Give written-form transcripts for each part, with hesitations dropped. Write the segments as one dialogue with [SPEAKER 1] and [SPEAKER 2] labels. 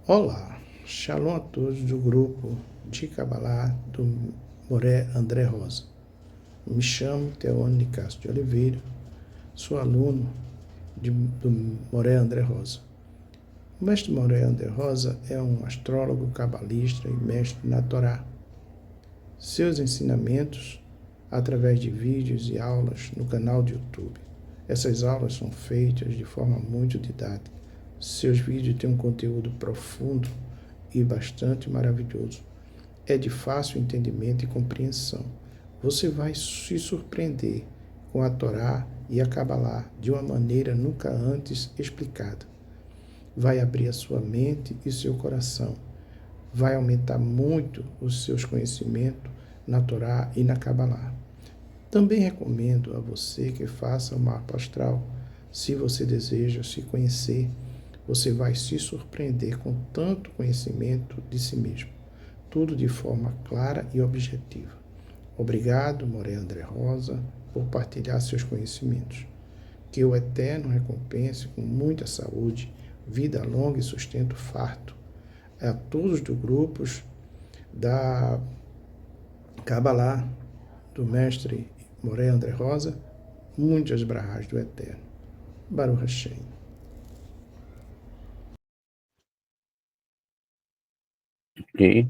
[SPEAKER 1] Olá, shalom a todos do grupo de Kabbalah do Moré André Rosa. Me chamo Teone Castro de Oliveira, sou aluno do Moré André Rosa. O mestre Moré André Rosa é um astrólogo, cabalista e mestre na Torá. Seus ensinamentos através de vídeos e aulas no canal de YouTube. Essas aulas são feitas de forma muito didática. Seus vídeos têm um conteúdo profundo e bastante maravilhoso. É de fácil entendimento e compreensão. Você vai se surpreender com a Torá e a Kabbalah de uma maneira nunca antes explicada. Vai abrir a sua mente e seu coração. Vai aumentar muito os seus conhecimentos na Torá e na Kabbalah. Também recomendo a você que faça o mapa astral. Se você deseja se conhecer, você vai se surpreender com tanto conhecimento de si mesmo. Tudo de forma clara e objetiva. Obrigado, Moré André Rosa, por partilhar seus conhecimentos. Que o Eterno recompense com muita saúde, vida longa e sustento farto. A todos dos grupos da Kabbalah, do mestre Moré André Rosa, muitas brahas do Eterno. Baruch Hashem.
[SPEAKER 2] Ok.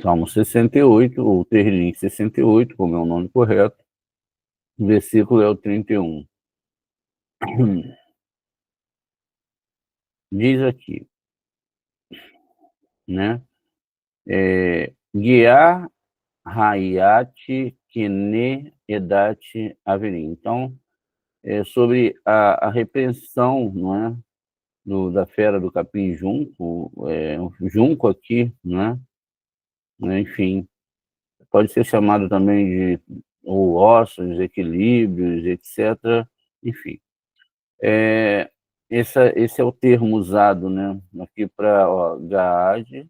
[SPEAKER 2] Salmo 68, ou Tehillim 68, como é o nome correto. O versículo é o 31. Diz aqui, né? Guiar Hayat Kine Edat Averim. Então, sobre a repreensão, não é? Da fera do capim junco, junco aqui, né? Enfim, pode ser chamado também de ou ossos, equilíbrios, etc. Enfim, esse é o termo usado, né? Aqui para Gaad,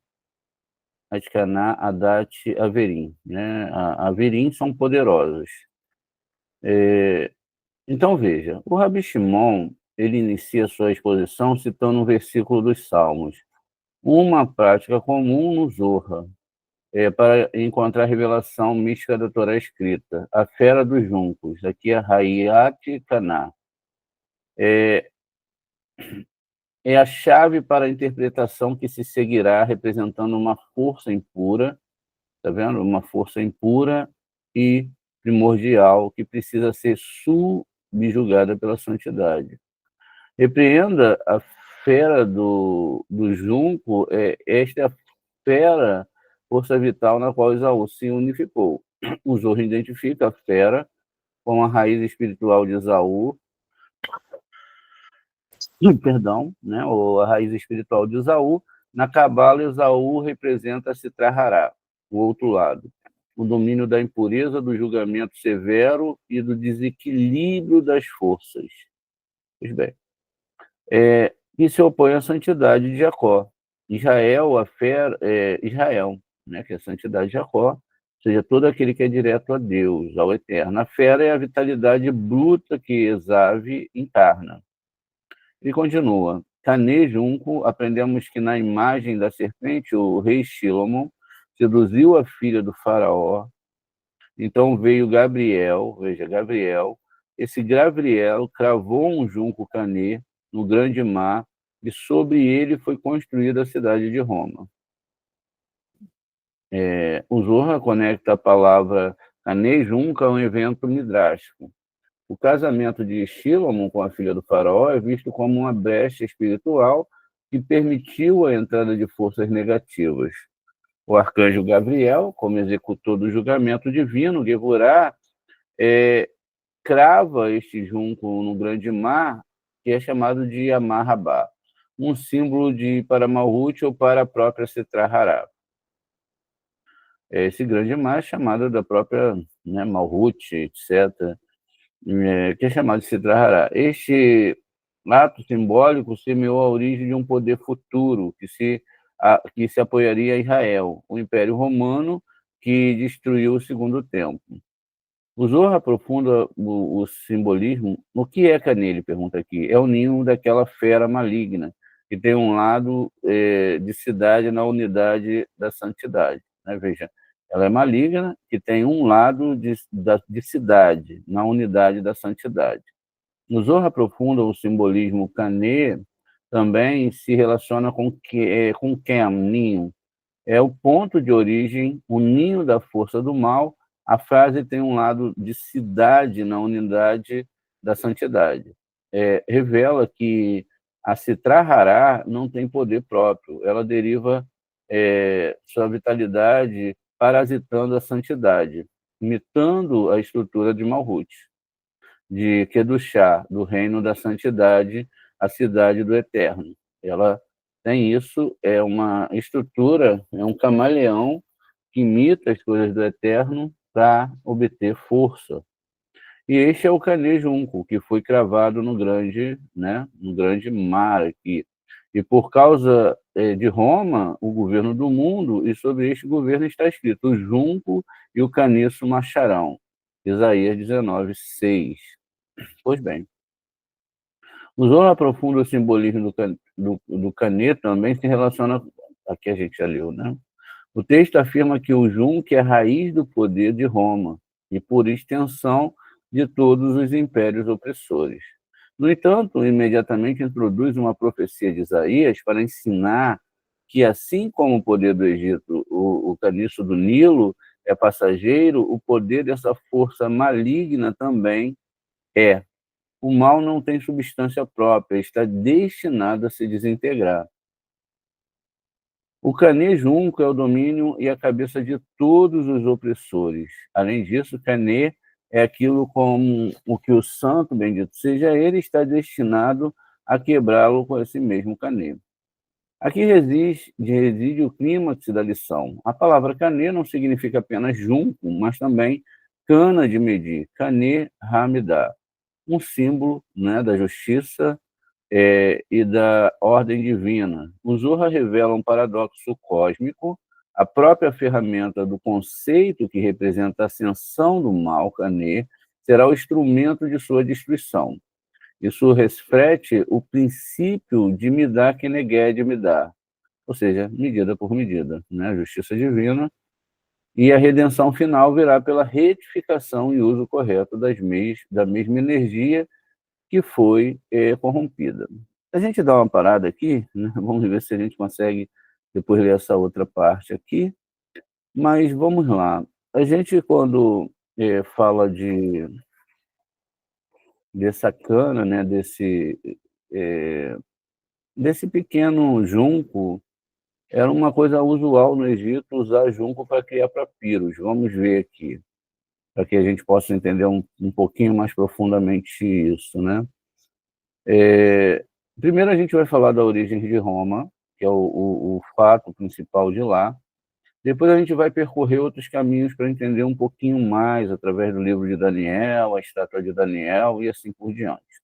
[SPEAKER 2] Adkaná, Adat, Averim, né? Averim são poderosos. Então veja, o Rabi Shimon, ele inicia sua exposição citando um versículo dos Salmos, uma prática comum no Zohar, para encontrar a revelação mística da Torá escrita, a fera dos juncos, aqui é Hayat Kaná. É a chave para a interpretação que se seguirá representando uma força impura, tá vendo? Uma força impura e primordial que precisa ser subjugada pela santidade. Repreenda a fera do junco, esta é a fera, força vital na qual Esaú se unificou. O Zohar identifica a fera com a raiz espiritual de Esaú, perdão, né, ou a raiz espiritual de Esaú. Na Cabala, Esaú representa Sitrahará, o outro lado, o domínio da impureza, do julgamento severo e do desequilíbrio das forças. Pois bem, que se opõe à santidade de Jacó. Israel, Israel, né, que é a santidade de Jacó, ou seja, todo aquele que é direto a Deus, ao Eterno. A fera é a vitalidade bruta que Esave encarna. Ele continua. Cané junco, aprendemos que na imagem da serpente, o rei Shilomon seduziu a filha do faraó. Então veio Gabriel, veja, Gabriel. Esse Gabriel cravou um junco Cané no grande mar, e sobre ele foi construída a cidade de Roma. O Zohar conecta a palavra Canê Junca é um evento midrástico. O casamento de Shílomo com a filha do faraó é visto como uma brecha espiritual que permitiu a entrada de forças negativas. O arcanjo Gabriel, como executor do julgamento divino, Gevurah, crava este junco no grande mar, que é chamado de Amarrabá, um símbolo para Malhut ou para a própria Setrahara. Esse grande mar é chamado da própria, né, Malhut, etc., que é chamado de Setrahara. Este ato simbólico semeou a origem de um poder futuro que se apoiaria a Israel, o Império Romano, que destruiu o Segundo Templo. O Zohar aprofunda o simbolismo. O que é Canê? Ele pergunta aqui. É o ninho daquela fera maligna, que tem um lado de cidade na unidade da santidade. Né? Veja, ela é maligna, que tem um lado de cidade na unidade da santidade. No Zohar aprofunda o simbolismo. Canê também se relaciona com Kem, ninho. É o ponto de origem, o ninho da força do mal. A frase tem um lado de cidade na unidade da santidade. Revela que a Sitrahara não tem poder próprio, ela deriva sua vitalidade parasitando a santidade, imitando a estrutura de Malhut, de Kedushá, do reino da santidade, a cidade do eterno. Ela tem isso, é uma estrutura, é um camaleão que imita as coisas do eterno para obter força. E este é o Canê Junco, que foi cravado no grande, né, no grande mar aqui. E por causa de Roma, o governo do mundo, e sobre este governo está escrito o junco e o caniço marcharão. Isaías 19:6. Pois bem, o Zohar aprofunda o simbolismo do Canê também se relaciona, aqui a gente já leu, né? O texto afirma que o junco é a raiz do poder de Roma e, por extensão, de todos os impérios opressores. No entanto, imediatamente introduz uma profecia de Isaías para ensinar que, assim como o poder do Egito, o caniço do Nilo é passageiro, o poder dessa força maligna também é. O mal não tem substância própria, está destinado a se desintegrar. O Canê Junco é o domínio e a cabeça de todos os opressores. Além disso, Canê é aquilo como o que o santo, bendito seja ele, está destinado a quebrá-lo com esse mesmo Canê. Aqui reside o clímax da lição. A palavra Canê não significa apenas junco, mas também cana de medir, Canê Hamidá, um símbolo, né, da justiça e da ordem divina. O Zohar revela um paradoxo cósmico, a própria ferramenta do conceito que representa a ascensão do mal, Canê, será o instrumento de sua destruição. Isso reflete o princípio de Midá Keneged Midá, ou seja, medida por medida, né? A justiça divina, e a redenção final virá pela retificação e uso correto da mesma energia que foi corrompida. A gente dá uma parada aqui, né? Vamos ver se a gente consegue depois ler essa outra parte aqui, mas vamos lá. A gente, quando fala dessa cana, né? Desse pequeno junco, era uma coisa usual no Egito usar junco para criar papiros. Vamos ver aqui, para que a gente possa entender um pouquinho mais profundamente isso, né? Primeiro a gente vai falar da origem de Roma, que é o fato principal de lá. Depois a gente vai percorrer outros caminhos para entender um pouquinho mais, através do livro de Daniel, a estátua de Daniel e assim por diante.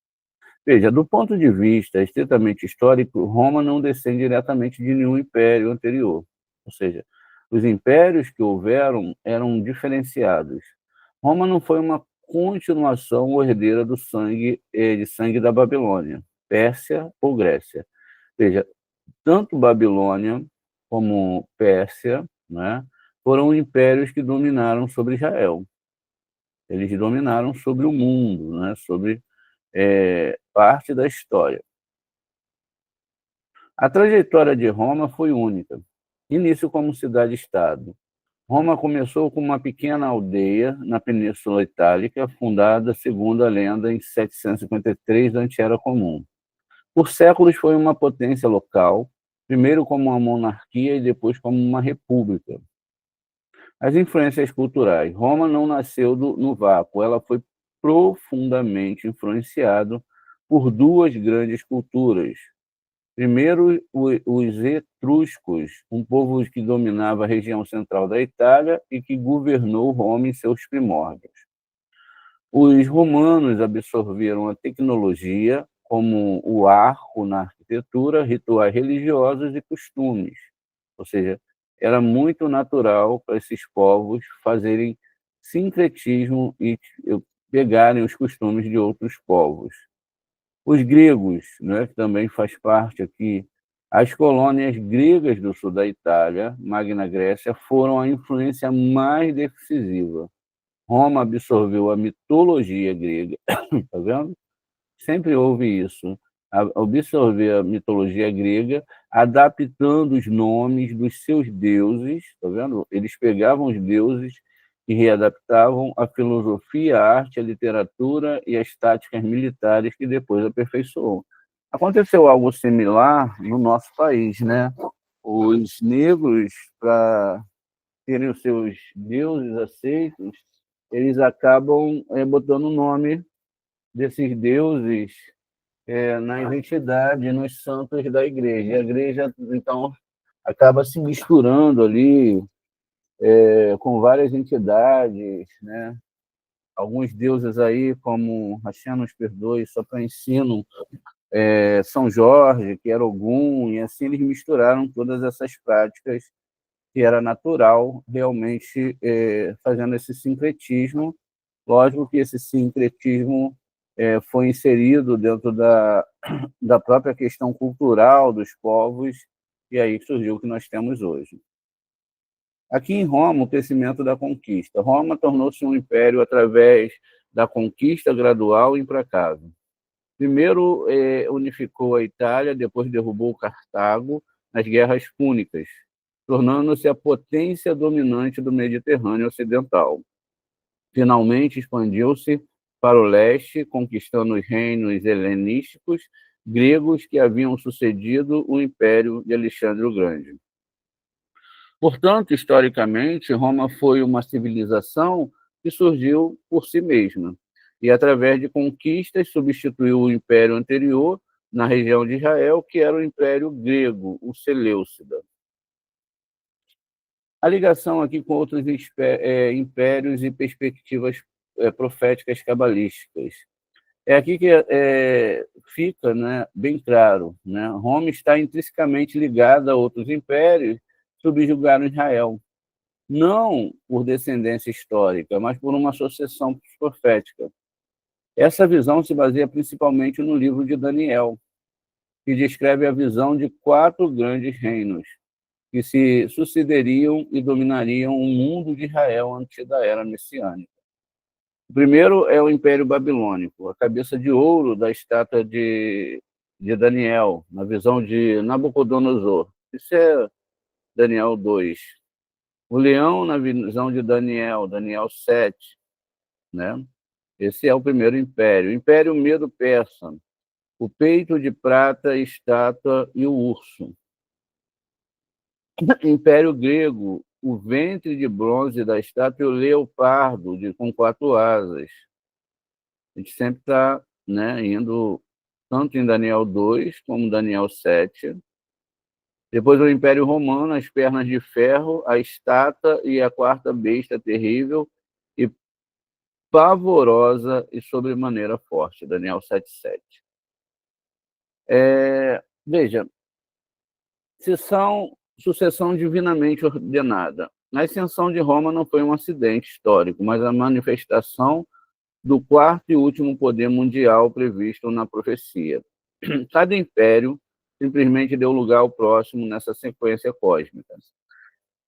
[SPEAKER 2] Veja, do ponto de vista estritamente histórico, Roma não descende diretamente de nenhum império anterior. Ou seja, os impérios que houveram eram diferenciados. Roma não foi uma continuação ou herdeira do sangue da Babilônia, Pérsia ou Grécia. Veja, tanto Babilônia como Pérsia, né, foram impérios que dominaram sobre Israel. Eles dominaram sobre o mundo, né, sobre parte da história. A trajetória de Roma foi única. Início como cidade-estado, Roma começou com uma pequena aldeia na Península Itálica, fundada, segundo a lenda, em 753 da Comum. Por séculos foi uma potência local, primeiro como uma monarquia e depois como uma república. As influências culturais. Roma não nasceu no vácuo, ela foi profundamente influenciada por duas grandes culturas. Primeiro, os etruscos, um povo que dominava a região central da Itália e que governou Roma em seus primórdios. Os romanos absorveram a tecnologia, como o arco na arquitetura, rituais religiosos e costumes. Ou seja, era muito natural para esses povos fazerem sincretismo e pegarem os costumes de outros povos. Os gregos, né, que também faz parte aqui, as colônias gregas do sul da Itália, Magna Grécia, foram a influência mais decisiva. Roma absorveu a mitologia grega, tá vendo? Sempre houve isso, absorver a mitologia grega, adaptando os nomes dos seus deuses, tá vendo? Eles pegavam os deuses e readaptavam a filosofia, a arte, a literatura e as táticas militares que depois aperfeiçoou. Aconteceu algo similar no nosso país, né? Os negros, para terem os seus deuses aceitos, eles acabam botando o nome desses deuses na identidade, nos santos da igreja. E a igreja, então, acaba se misturando ali com várias entidades, né? Alguns deuses aí, como Hashem nos perdoe, só para ensino, São Jorge, que era Ogum, e assim eles misturaram todas essas práticas que era natural, realmente fazendo esse sincretismo. Lógico que esse sincretismo foi inserido dentro da própria questão cultural dos povos, e aí surgiu o que nós temos hoje. Aqui em Roma, o crescimento da conquista. Roma tornou-se um império através da conquista gradual e implacável. Primeiro unificou a Itália, depois derrubou Cartago nas guerras púnicas, tornando-se a potência dominante do Mediterrâneo Ocidental. Finalmente expandiu-se para o leste, conquistando os reinos helenísticos gregos que haviam sucedido o Império de Alexandre o Grande. Portanto, historicamente, Roma foi uma civilização que surgiu por si mesma e, através de conquistas, substituiu o império anterior na região de Israel, que era o Império Grego, o Seleucida. A ligação aqui com outros impérios e perspectivas proféticas cabalísticas. É aqui que fica, né, bem claro, né? Roma está intrinsecamente ligada a outros impérios que subjugaram Israel, não por descendência histórica, mas por uma sucessão profética. Essa visão se baseia principalmente no livro de Daniel, que descreve a visão de 4 grandes reinos que se sucederiam e dominariam o mundo de Israel antes da era messiânica. O primeiro é o Império Babilônico, a cabeça de ouro da estátua de Daniel, na visão de Nabucodonosor. Isso é Daniel 2. O leão, na visão de Daniel, Daniel 7. Né? Esse é o primeiro império. O Império Medo-Persa, o peito de prata, estátua e o urso. Império Grego, o ventre de bronze da estátua e o leopardo com 4 asas. A gente sempre está, né, indo tanto em Daniel 2 como Daniel 7. Depois o Império Romano, as pernas de ferro, a estátua e a 4ª besta terrível e pavorosa e sobremaneira forte, Daniel 7:7. Veja, sucessão divinamente ordenada. A ascensão de Roma não foi um acidente histórico, mas a manifestação do 4º e último poder mundial previsto na profecia. Cada império simplesmente deu lugar ao próximo nessa sequência cósmica.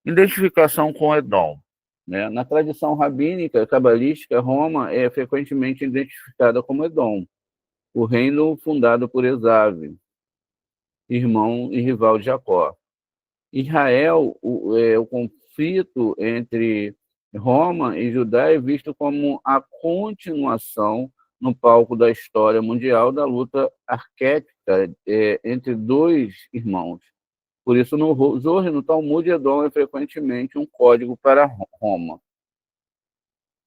[SPEAKER 2] Identificação com Edom. Né? Na tradição rabínica cabalística, Roma é frequentemente identificada como Edom, o reino fundado por Esaú, irmão e rival de Jacó. Israel, o conflito entre Roma e Judá é visto como a continuação no palco da história mundial da luta arquética entre dois irmãos. Por isso, no Zohar e no Talmud, Edom é frequentemente um código para Roma.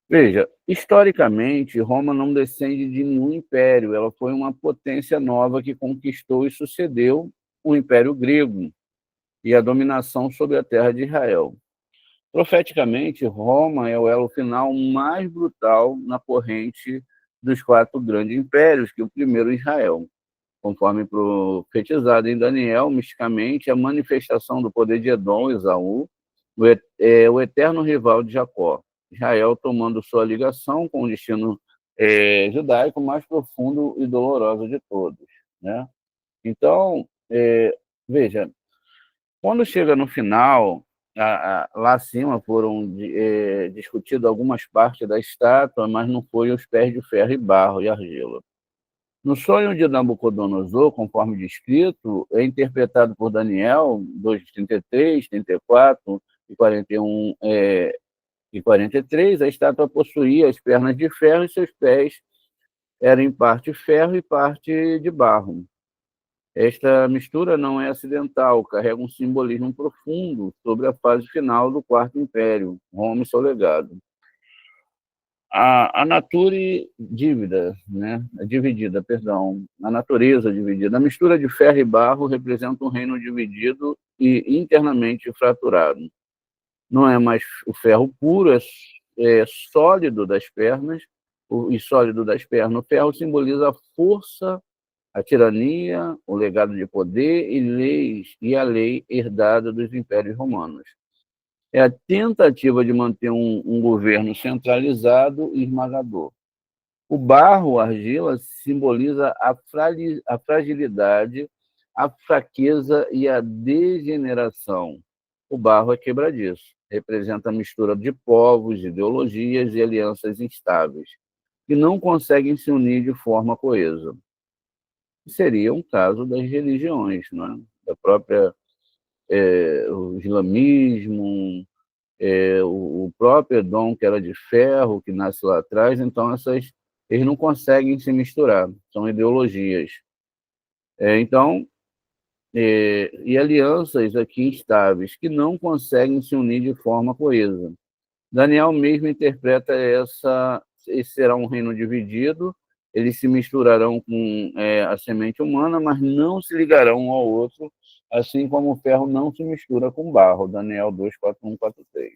[SPEAKER 2] Veja, historicamente, Roma não descende de nenhum império, ela foi uma potência nova que conquistou e sucedeu o Império Grego e a dominação sobre a terra de Israel. Profeticamente, Roma é o elo final mais brutal na corrente dos 4 grandes impérios, que o primeiro Israel. Conforme profetizado em Daniel, misticamente, a manifestação do poder de Edom, Esaú, o eterno rival de Jacó. Israel tomando sua ligação com o destino judaico mais profundo e doloroso de todos, né? Então, veja, quando chega no final, lá acima foram discutidas algumas partes da estátua, mas não foram os pés de ferro e barro e argila. No sonho de Nabucodonosor, conforme descrito, é interpretado por Daniel 2:33, 34 e 41 e 43, a estátua possuía as pernas de ferro e seus pés eram em parte ferro e parte de barro. Esta mistura não é acidental, carrega um simbolismo profundo sobre a fase final do Quarto Império, Roma e seu legado. A nature dívida, né? Dividida, perdão, a natureza dividida. A mistura de ferro e barro representa um reino dividido e internamente fraturado. Não é mais o ferro puro, é sólido das pernas, e sólido das pernas. O ferro simboliza a força, a tirania, o legado de poder e leis e a lei herdada dos impérios romanos. É a tentativa de manter um governo centralizado e esmagador. O barro, a argila, simboliza a fragilidade, a fraqueza e a degeneração. O barro é quebradiço, representa a mistura de povos, ideologias e alianças instáveis, que não conseguem se unir de forma coesa. Seria um caso das religiões, não é? Da própria o islamismo, o próprio Edom, que era de ferro, que nasce lá atrás, então eles não conseguem se misturar, são ideologias. Então, e alianças aqui instáveis, que não conseguem se unir de forma coesa. Daniel mesmo interpreta esse será um reino dividido, eles se misturarão com a semente humana, mas não se ligarão um ao outro, assim como o ferro não se mistura com barro, Daniel 2:41, 43.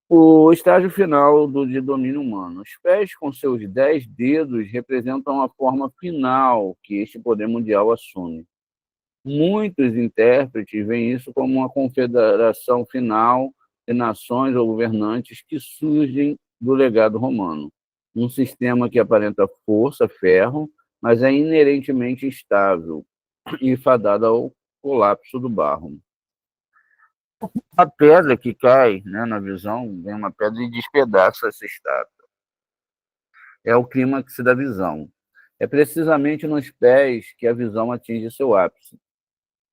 [SPEAKER 2] O estágio final de domínio humano. Os pés com seus 10 dedos representam a forma final que este poder mundial assume. Muitos intérpretes veem isso como uma confederação final de nações ou governantes que surgem do legado romano. Um sistema que aparenta força, ferro, mas é inerentemente instável e fadado ao colapso do barro. A pedra que cai, né, na visão, vem uma pedra e despedaça essa estátua. É o clímax da visão. É precisamente nos pés que a visão atinge seu ápice.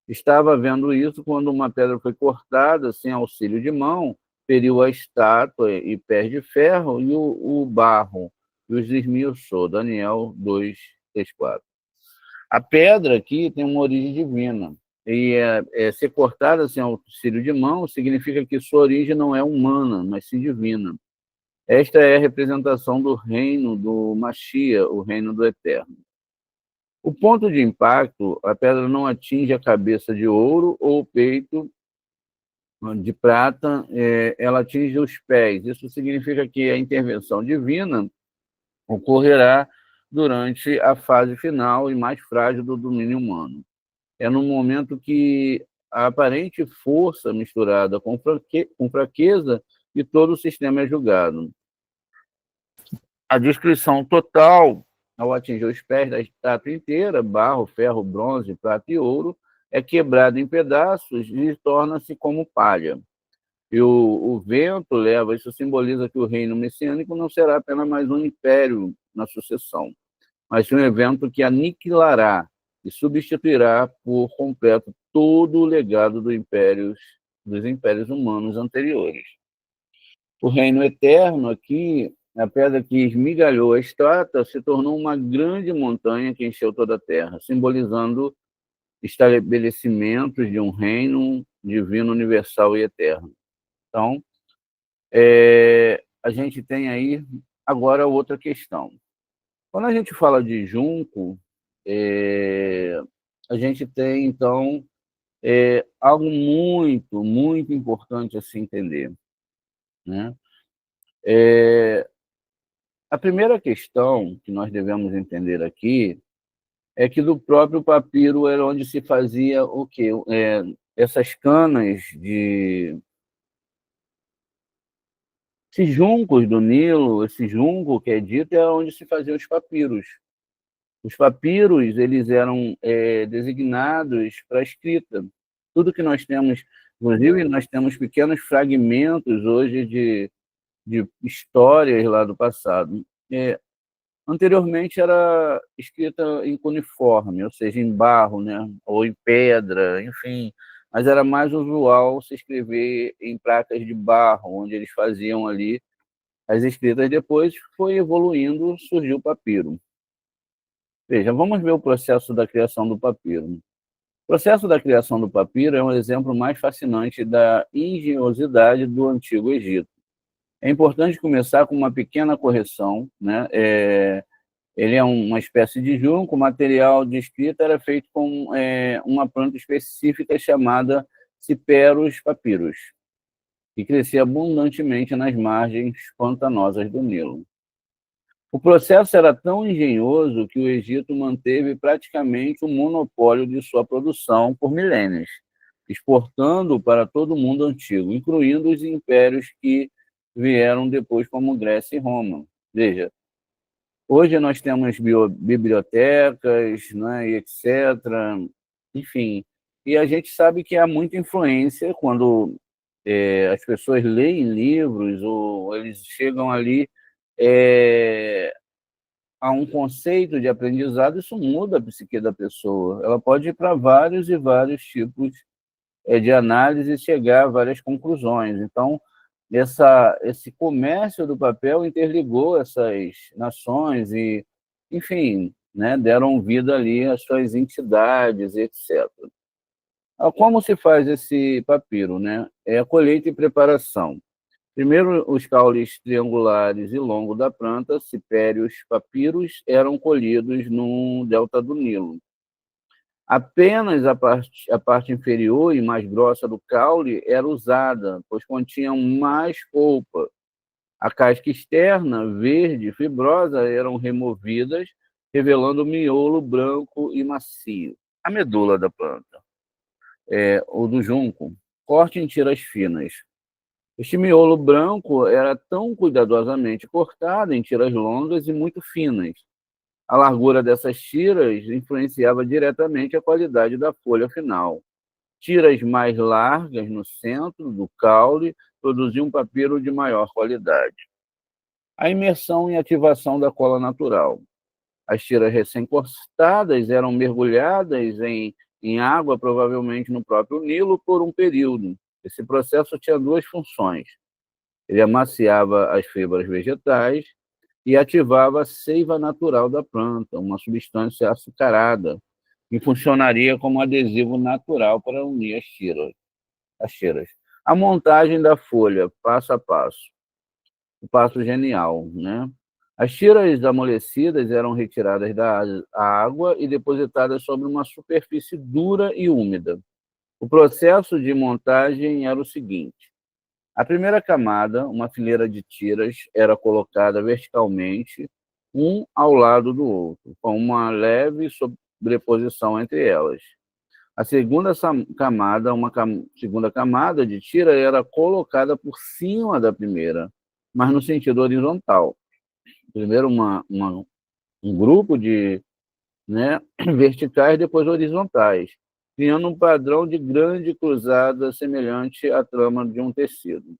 [SPEAKER 2] Estava vendo isso quando uma pedra foi cortada, sem auxílio de mão, feriu a estátua e pés de ferro e o barro, e os esmiuçou. Daniel 2:34. A pedra aqui tem uma origem divina. E ser cortada sem auxílio de mão significa que sua origem não é humana, mas sim divina. Esta é a representação do reino do Mashiach, o reino do Eterno. O ponto de impacto, a pedra não atinge a cabeça de ouro ou o peito de prata, ela atinge os pés. Isso significa que a intervenção divina ocorrerá durante a fase final e mais frágil do domínio humano. É no momento que a aparente força misturada com fraqueza e todo o sistema é julgado. A destruição total, ao atingir os pés da estátua inteira, barro, ferro, bronze, prata e ouro, é quebrado em pedaços e torna-se como palha. E o vento leva, isso simboliza que o reino messiânico não será apenas mais um império na sucessão, mas um evento que aniquilará e substituirá por completo todo o legado dos impérios dos impérios humanos anteriores. O reino eterno aqui, a pedra que esmigalhou a estátua, se tornou uma grande montanha que encheu toda a terra, simbolizando estabelecimentos de um reino divino, universal e eterno. Então, a gente tem aí agora outra questão. Quando a gente fala de junco, a gente tem, então, algo muito, muito importante a se entender, né? A primeira questão que nós devemos entender aqui é que do próprio papiro era onde se fazia o quê? Essas canas de... Esses juncos do Nilo, esse junco que é dito, é onde se faziam os papiros. Os papiros, eles eram designados para a escrita. Tudo que nós temos, inclusive, nós temos pequenos fragmentos hoje de histórias lá do passado. Anteriormente era escrita em cuneiforme, ou seja, em barro, né? Ou em pedra, enfim. Mas era mais usual se escrever em placas de barro, onde eles faziam ali as escritas. Depois foi evoluindo, surgiu o papiro. Veja, vamos ver o processo da criação do papiro. O processo da criação do papiro é um exemplo mais fascinante da engenhosidade do Antigo Egito. É importante começar com uma pequena correção, né? Ele é uma espécie de junco, o material de escrita era feito com uma planta específica chamada Cyperus papyrus, que crescia abundantemente nas margens pantanosas do Nilo. O processo era tão engenhoso que o Egito manteve praticamente o monopólio de sua produção por milênios, exportando para todo o mundo antigo, incluindo os impérios que vieram depois, como Grécia e Roma. Veja, hoje nós temos bibliotecas, né, e etc. Enfim, e a gente sabe que há muita influência quando as pessoas leem livros ou eles chegam ali a um conceito de aprendizado, isso muda a psique da pessoa. Ela pode ir para vários e vários tipos de análise e chegar a várias conclusões. Então, esse comércio do papel interligou essas nações e, enfim, né, deram vida ali às suas entidades, etc. Como se faz esse papiro? Né? É a colheita e preparação. Primeiro, os caules triangulares e longos da planta, cipérios papiros, eram colhidos no delta do Nilo. Apenas a parte inferior e mais grossa do caule era usada, pois continham mais polpa. A casca externa, verde e fibrosa, eram removidas, revelando o miolo branco e macio. A medula da planta, ou do junco, corte em tiras finas. Este miolo branco era tão cuidadosamente cortado em tiras longas e muito finas. A largura dessas tiras influenciava diretamente a qualidade da folha final. Tiras mais largas no centro do caule produziam um papiro de maior qualidade. A imersão e ativação da cola natural. As tiras recém-cortadas eram mergulhadas em água, provavelmente no próprio Nilo, por um período. Esse processo tinha duas funções. Ele amaciava as fibras vegetais e ativava a seiva natural da planta, uma substância açucarada, que funcionaria como adesivo natural para unir as tiras. A montagem da folha, passo a passo. O passo genial, né? As tiras amolecidas eram retiradas da água e depositadas sobre uma superfície dura e úmida. O processo de montagem era o seguinte: a primeira camada, uma fileira de tiras, era colocada verticalmente, um ao lado do outro, com uma leve sobreposição entre elas. A segunda camada, segunda camada de tira, era colocada por cima da primeira, mas no sentido horizontal. Primeiro um grupo de, né, verticais, depois horizontais, criando um padrão de grande cruzada semelhante à trama de um tecido.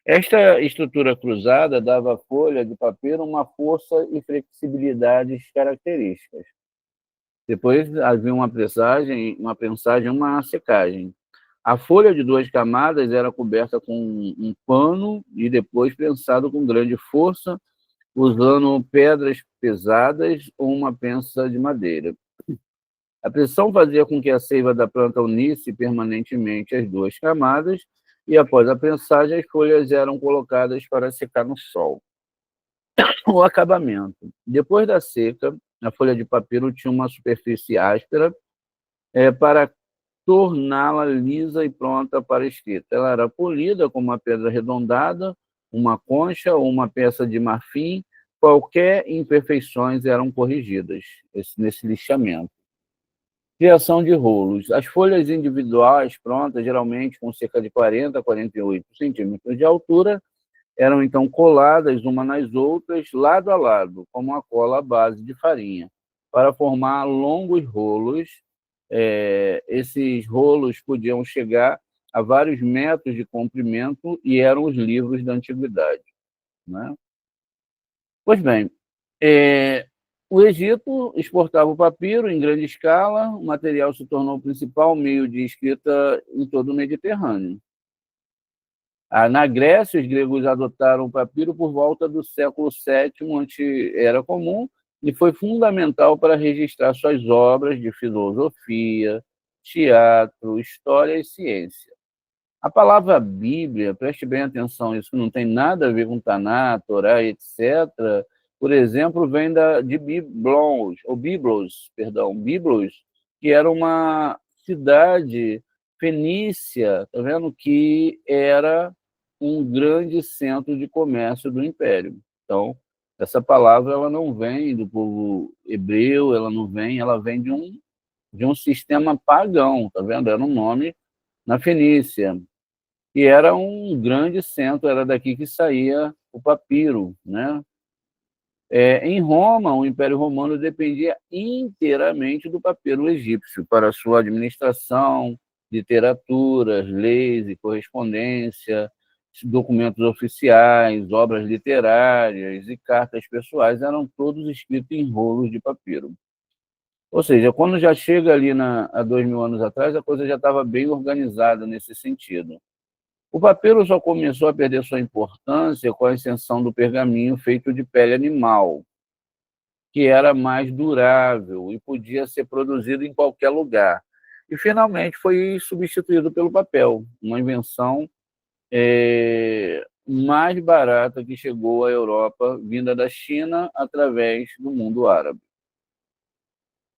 [SPEAKER 2] Esta estrutura cruzada dava à folha de papel uma força e flexibilidade características. Depois havia uma prensagem, uma secagem. A folha de 2 camadas era coberta com um pano e depois prensado com grande força, usando pedras pesadas ou uma pensa de madeira. A pressão fazia com que a seiva da planta unisse permanentemente as 2 camadas e, após a prensagem, as folhas eram colocadas para secar no sol. O acabamento. Depois da seca, a folha de papiro tinha uma superfície áspera para torná-la lisa e pronta para a escrita. Ela era polida com uma pedra arredondada, uma concha ou uma peça de marfim. Qualquer imperfeições eram corrigidas nesse lixamento. Criação de rolos. As folhas individuais prontas, geralmente com cerca de 40 a 48 centímetros de altura, eram então coladas uma nas outras, lado a lado, como uma cola à base de farinha, para formar longos rolos. Esses rolos podiam chegar a vários metros de comprimento e eram os livros da antiguidade, né? Pois bem, o Egito exportava o papiro em grande escala, o material se tornou o principal meio de escrita em todo o Mediterrâneo. Na Grécia, os gregos adotaram o papiro por volta do século VII antes-era comum e foi fundamental para registrar suas obras de filosofia, teatro, história e ciência. A palavra Bíblia, preste bem atenção, isso não tem nada a ver com Taná, Torá, etc. Por exemplo, vem de Biblos, que era uma cidade fenícia, tá vendo? Que era um grande centro de comércio do Império. Então, essa palavra ela não vem do povo hebreu, ela vem de um sistema pagão, tá vendo? Era um nome na Fenícia, que era um grande centro, era daqui que saía o papiro, né? Em Roma, o Império Romano dependia inteiramente do papiro egípcio para sua administração, literatura, leis e correspondência, documentos oficiais, obras literárias e cartas pessoais eram todos escritos em rolos de papiro. Ou seja, quando já chega ali há 2.000 anos atrás, a coisa já estava bem organizada nesse sentido. O papiro só começou a perder sua importância com a ascensão do pergaminho feito de pele animal, que era mais durável e podia ser produzido em qualquer lugar. E, finalmente, foi substituído pelo papel, uma invenção mais barata que chegou à Europa, vinda da China, através do mundo árabe.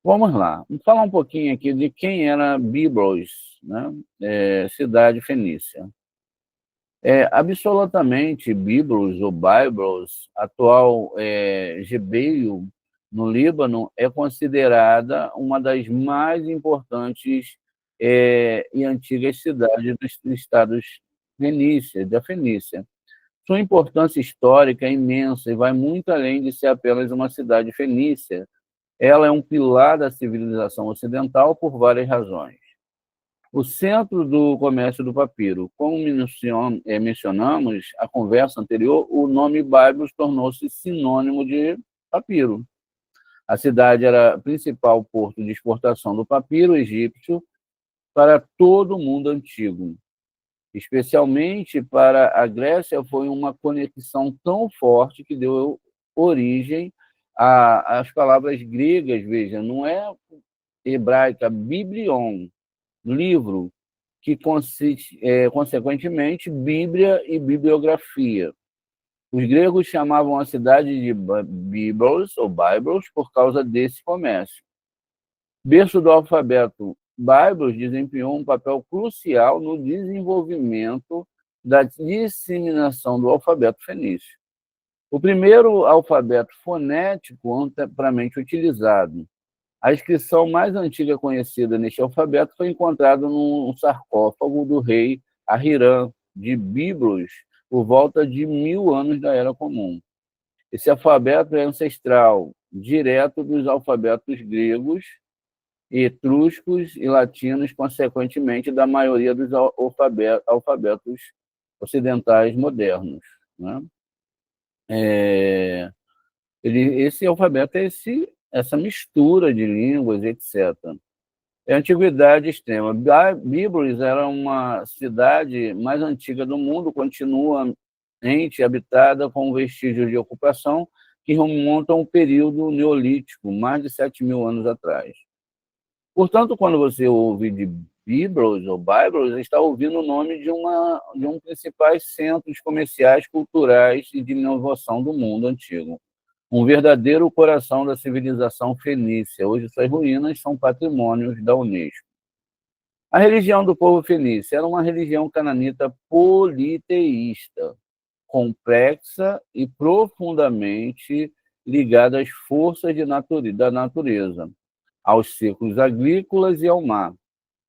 [SPEAKER 2] Vamos lá, vamos falar um pouquinho aqui de quem era Biblos, né? Cidade fenícia. Absolutamente, Biblos ou Byblos, atual Jebeio, no Líbano, é considerada uma das mais importantes e antigas cidades dos estados da Fenícia. Sua importância histórica é imensa e vai muito além de ser apenas uma cidade fenícia. Ela é um pilar da civilização ocidental por várias razões. O centro do comércio do papiro. Como mencionamos a conversa anterior, o nome Byblos tornou-se sinônimo de papiro. A cidade era o principal porto de exportação do papiro egípcio para todo o mundo antigo. Especialmente para a Grécia, foi uma conexão tão forte que deu origem às palavras gregas, veja, não é hebraica, biblion, livro, que consiste, consequentemente, Bíblia e bibliografia. Os gregos chamavam a cidade de Byblos, ou Byblos, por causa desse comércio. Berço do alfabeto, Byblos desempenhou um papel crucial no desenvolvimento da disseminação do alfabeto fenício. O primeiro alfabeto fonético amplamente utilizado. A inscrição mais antiga conhecida neste alfabeto foi encontrada num sarcófago do rei Ahriman de Biblos, por volta de 1000 anos da Era Comum. Esse alfabeto é ancestral, direto dos alfabetos gregos, etruscos e latinos, consequentemente, da maioria dos alfabetos ocidentais modernos, né? Esse alfabeto é essa mistura de línguas, etc. É antiguidade extrema. Byblos era uma cidade mais antiga do mundo, continua habitada com vestígios de ocupação que remontam ao período neolítico, mais de 7.000 anos atrás. Portanto, quando você ouve de Byblos ou Byblos, está ouvindo o nome de um dos principais centros comerciais, culturais e de inovação do mundo antigo. Um verdadeiro coração da civilização fenícia. Hoje suas ruínas são patrimônios da Unesco. A religião do povo fenício era uma religião cananita politeísta, complexa e profundamente ligada às forças da natureza, aos ciclos agrícolas e ao mar.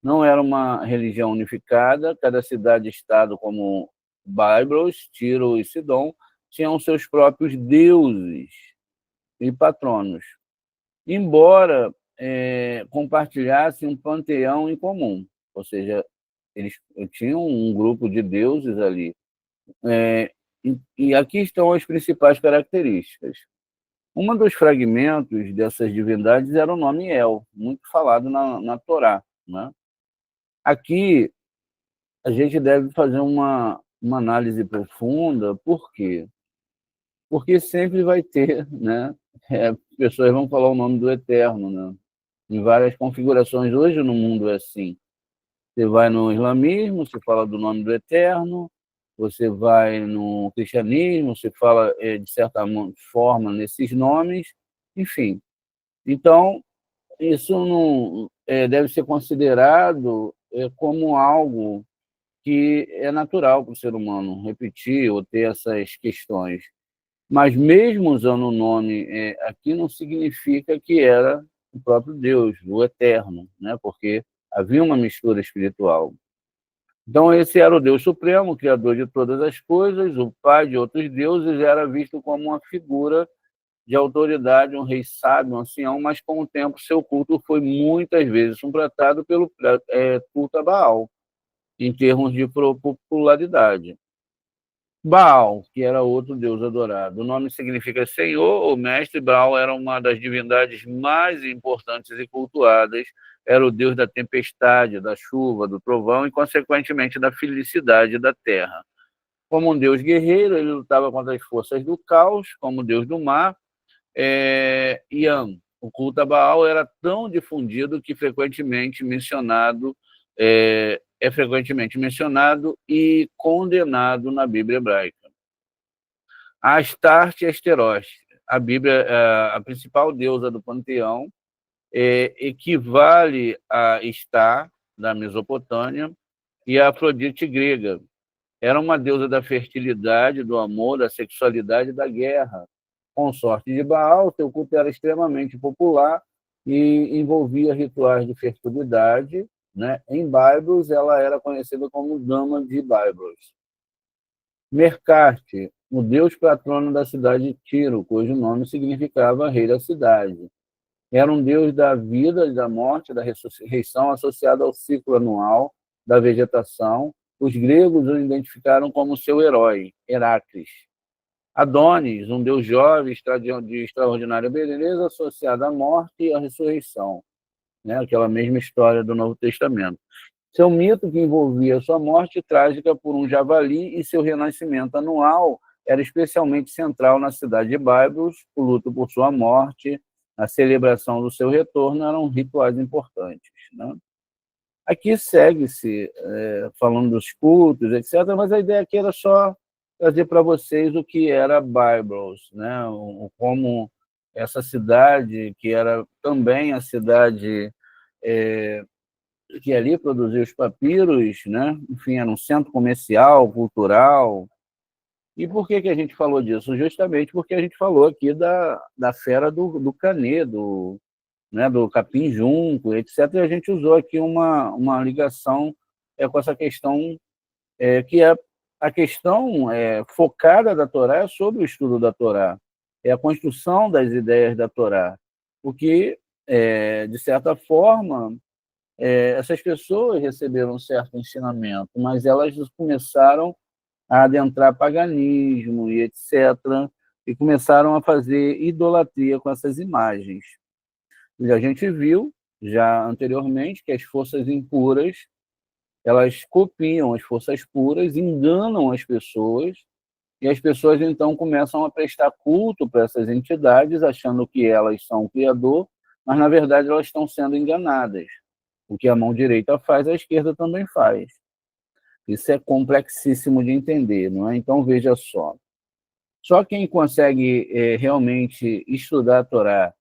[SPEAKER 2] Não era uma religião unificada, cada cidade-estado, como Byblos, Tiro e Sidom, tinham seus próprios deuses e patronos, embora compartilhassem um panteão em comum, ou seja, eles tinham um grupo de deuses ali. E aqui estão as principais características. Um dos fragmentos dessas divindades era o nome El, muito falado na Torá, né? Aqui a gente deve fazer uma análise profunda. Por quê? Porque sempre vai ter, né? Pessoas vão falar o nome do Eterno, né? Em várias configurações. Hoje no mundo é assim. Você vai no islamismo, se fala do nome do Eterno. Você vai no cristianismo, se fala, de certa forma, nesses nomes. Enfim. Então, isso não deve ser considerado como algo que é natural para o ser humano repetir ou ter essas questões. Mas mesmo usando o nome aqui não significa que era o próprio Deus, o Eterno, né? Porque havia uma mistura espiritual. Então esse era o Deus Supremo, o Criador de todas as coisas, o Pai de outros deuses, era visto como uma figura de autoridade, um rei sábio, um ancião, mas com o tempo seu culto foi muitas vezes supratado pelo culto a Baal, em termos de popularidade. Baal, que era outro deus adorado. O nome significa Senhor ou Mestre. Baal era uma das divindades mais importantes e cultuadas. Era o deus da tempestade, da chuva, do trovão e, consequentemente, da felicidade da terra. Como um deus guerreiro, ele lutava contra as forças do caos, como deus do mar. Yam, o culto a Baal era tão difundido que é frequentemente mencionado e condenado na Bíblia hebraica. Astarte e Asterote, a Bíblia, a principal deusa do panteão, equivale a Estar, da Mesopotâmia, e a Afrodite grega. Era uma deusa da fertilidade, do amor, da sexualidade e da guerra. Consorte de Baal, seu culto era extremamente popular e envolvia rituais de fertilidade, né? Em Byblos, ela era conhecida como Dama de Byblos. Mercate, o deus patrono da cidade de Tiro, cujo nome significava rei da cidade. Era um deus da vida e da morte, da ressurreição, associado ao ciclo anual da vegetação. Os gregos o identificaram como seu herói, Heracles. Adonis, um deus jovem, de extraordinária beleza, associado à morte e à ressurreição, né? Aquela mesma história do Novo Testamento. Seu mito, que envolvia sua morte trágica por um javali, e seu renascimento anual era especialmente central na cidade de Byblos. O luto por sua morte, a celebração do seu retorno eram rituais importantes, né? Aqui segue-se falando dos cultos, etc., mas a ideia aqui era só trazer para vocês o que era Byblos, né? Como essa cidade, que era também a cidade que ali produzia os papiros, né? Enfim, era um centro comercial, cultural. E por que a gente falou disso? Justamente porque a gente falou aqui da fera do canê, né, do capim-junco, etc. E a gente usou aqui uma ligação com essa questão, que é a questão focada da Torá, é sobre o estudo da Torá, é a construção das ideias da Torá, o que, de certa forma, essas pessoas receberam um certo ensinamento, mas elas começaram a adentrar paganismo e etc., e começaram a fazer idolatria com essas imagens. E a gente viu já anteriormente que as forças impuras, elas copiam as forças puras, enganam as pessoas, e as pessoas então começam a prestar culto para essas entidades, achando que elas são o Criador, mas na verdade elas estão sendo enganadas. O que a mão direita faz, a esquerda também faz. Isso é complexíssimo de entender, não é? Então veja só quem consegue realmente estudar a Torá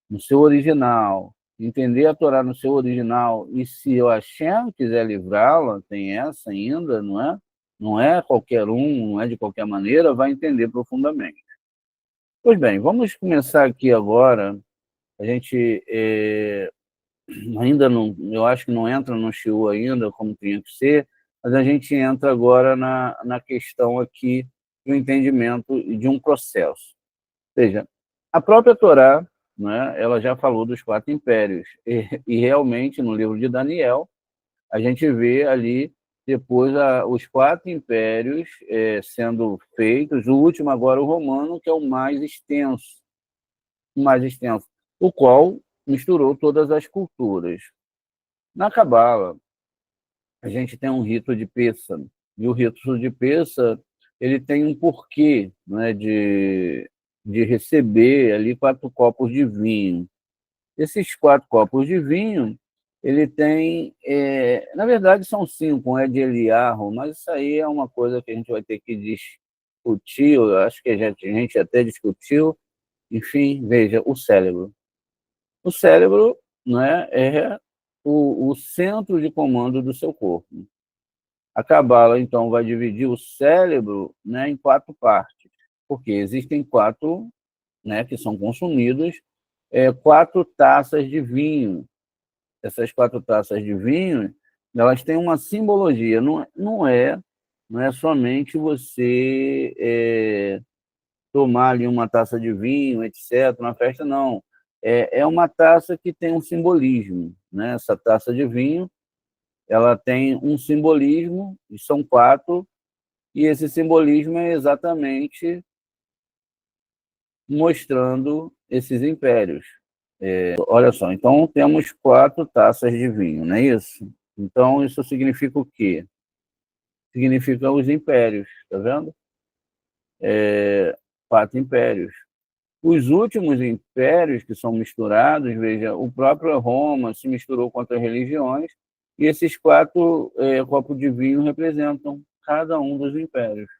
[SPEAKER 2] no seu original, entender a Torá no seu original, e se o Hashem quiser livrá-la, tem essa ainda, não é? Não é qualquer um, não é de qualquer maneira, vai entender profundamente. Pois bem, vamos começar aqui agora. A gente ainda não, eu acho que não entra no shiur ainda, como tinha que ser, mas a gente entra agora na questão aqui do entendimento de um processo. Ou seja, a própria Torá, né, ela já falou dos 4 impérios, e realmente no livro de Daniel, a gente vê ali depois os 4 impérios sendo feitos, o último agora o romano, que é o mais extenso, o qual misturou todas as culturas. Na Cabala, a gente tem um rito de Pêssar, e o rito de Pêssar, ele tem um porquê, né, de receber ali 4 copos de vinho. Esses 4 copos de vinho, ele tem, na verdade são 5, um é de Eliarro, mas isso aí é uma coisa que a gente vai ter que discutir, eu acho que a gente até discutiu. Enfim, veja, o cérebro. O cérebro, né, é o centro de comando do seu corpo. A Cabala, então, vai dividir o cérebro, né, em 4 partes, porque existem 4, né, que são consumidos, 4 taças de vinho. Essas 4 taças de vinho, elas têm uma simbologia, não é somente você tomar ali uma taça de vinho, etc., na festa, não. É uma taça que tem um simbolismo, né? Essa taça de vinho, ela tem um simbolismo, e são 4, e esse simbolismo é exatamente mostrando esses impérios. Olha só, então temos 4 taças de vinho, não é isso? Então isso significa o quê? Significa os impérios, tá vendo? 4 impérios. Os últimos impérios que são misturados, veja, o próprio Roma se misturou com outras religiões, e esses 4 copos de vinho representam cada um dos impérios.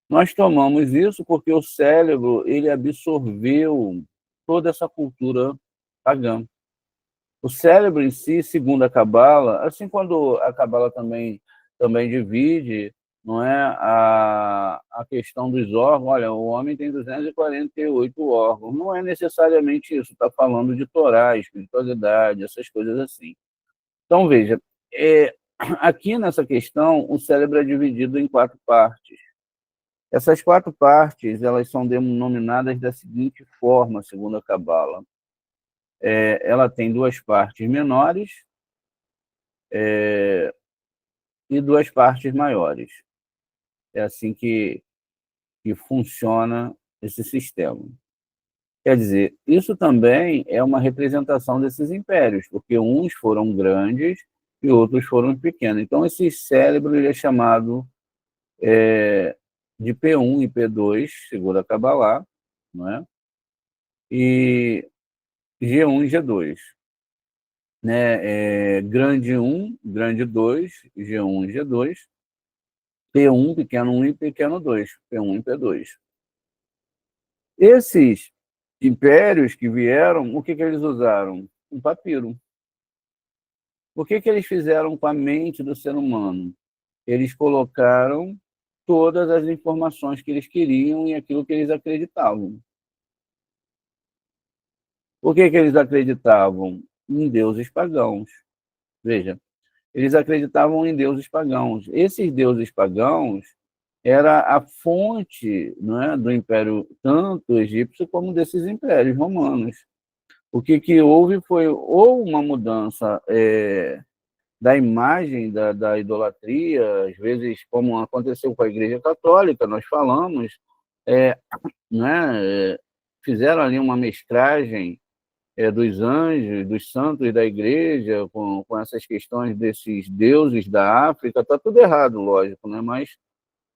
[SPEAKER 2] Nós tomamos isso porque o cérebro ele absorveu toda essa cultura pagã. O cérebro em si, segundo a Cabala, assim quando a Cabala também divide, não é, a questão dos órgãos, olha, o homem tem 248 órgãos, não é necessariamente isso, está falando de Torá, espiritualidade, essas coisas assim. Então, veja, aqui nessa questão, o cérebro é dividido em 4 partes. Essas 4 partes, elas são denominadas da seguinte forma, segundo a Cabala. Ela tem 2 partes menores e 2 partes maiores. É assim que funciona esse sistema. Quer dizer, isso também é uma representação desses impérios, porque uns foram grandes e outros foram pequenos. Então, esse cérebro ele é chamado de P1 e P2, segundo a Kabbalah, não é? E G1 e G2. Né? Grande 1, grande 2, G1 e G2, P1, pequeno 1 e pequeno 2, P1 e P2. Esses impérios que vieram, o que eles usaram? Um papiro. O que eles fizeram com a mente do ser humano? Eles colocaram todas as informações que eles queriam e aquilo que eles acreditavam. O que eles acreditavam? Em deuses pagãos. Veja, eles acreditavam em deuses pagãos. Esses deuses pagãos era a fonte, não é, do império, tanto egípcio como desses impérios romanos. O que houve foi ou uma mudança da imagem da idolatria, às vezes, como aconteceu com a Igreja Católica, nós falamos, né, fizeram ali uma mesclagem dos anjos, dos santos da igreja, com essas questões desses deuses da África, está tudo errado, lógico, né? Mas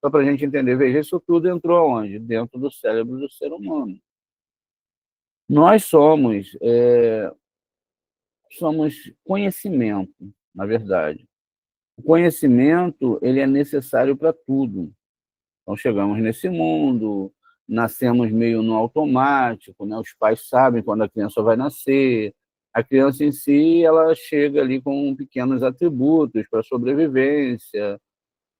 [SPEAKER 2] só para a gente entender, veja, isso tudo entrou aonde? Dentro do cérebro do ser humano. Nós somos conhecimento, na verdade. O conhecimento, ele é necessário para tudo. Então, chegamos nesse mundo, nascemos meio no automático, né? Os pais sabem quando a criança vai nascer. A criança em si, ela chega ali com pequenos atributos para sobrevivência.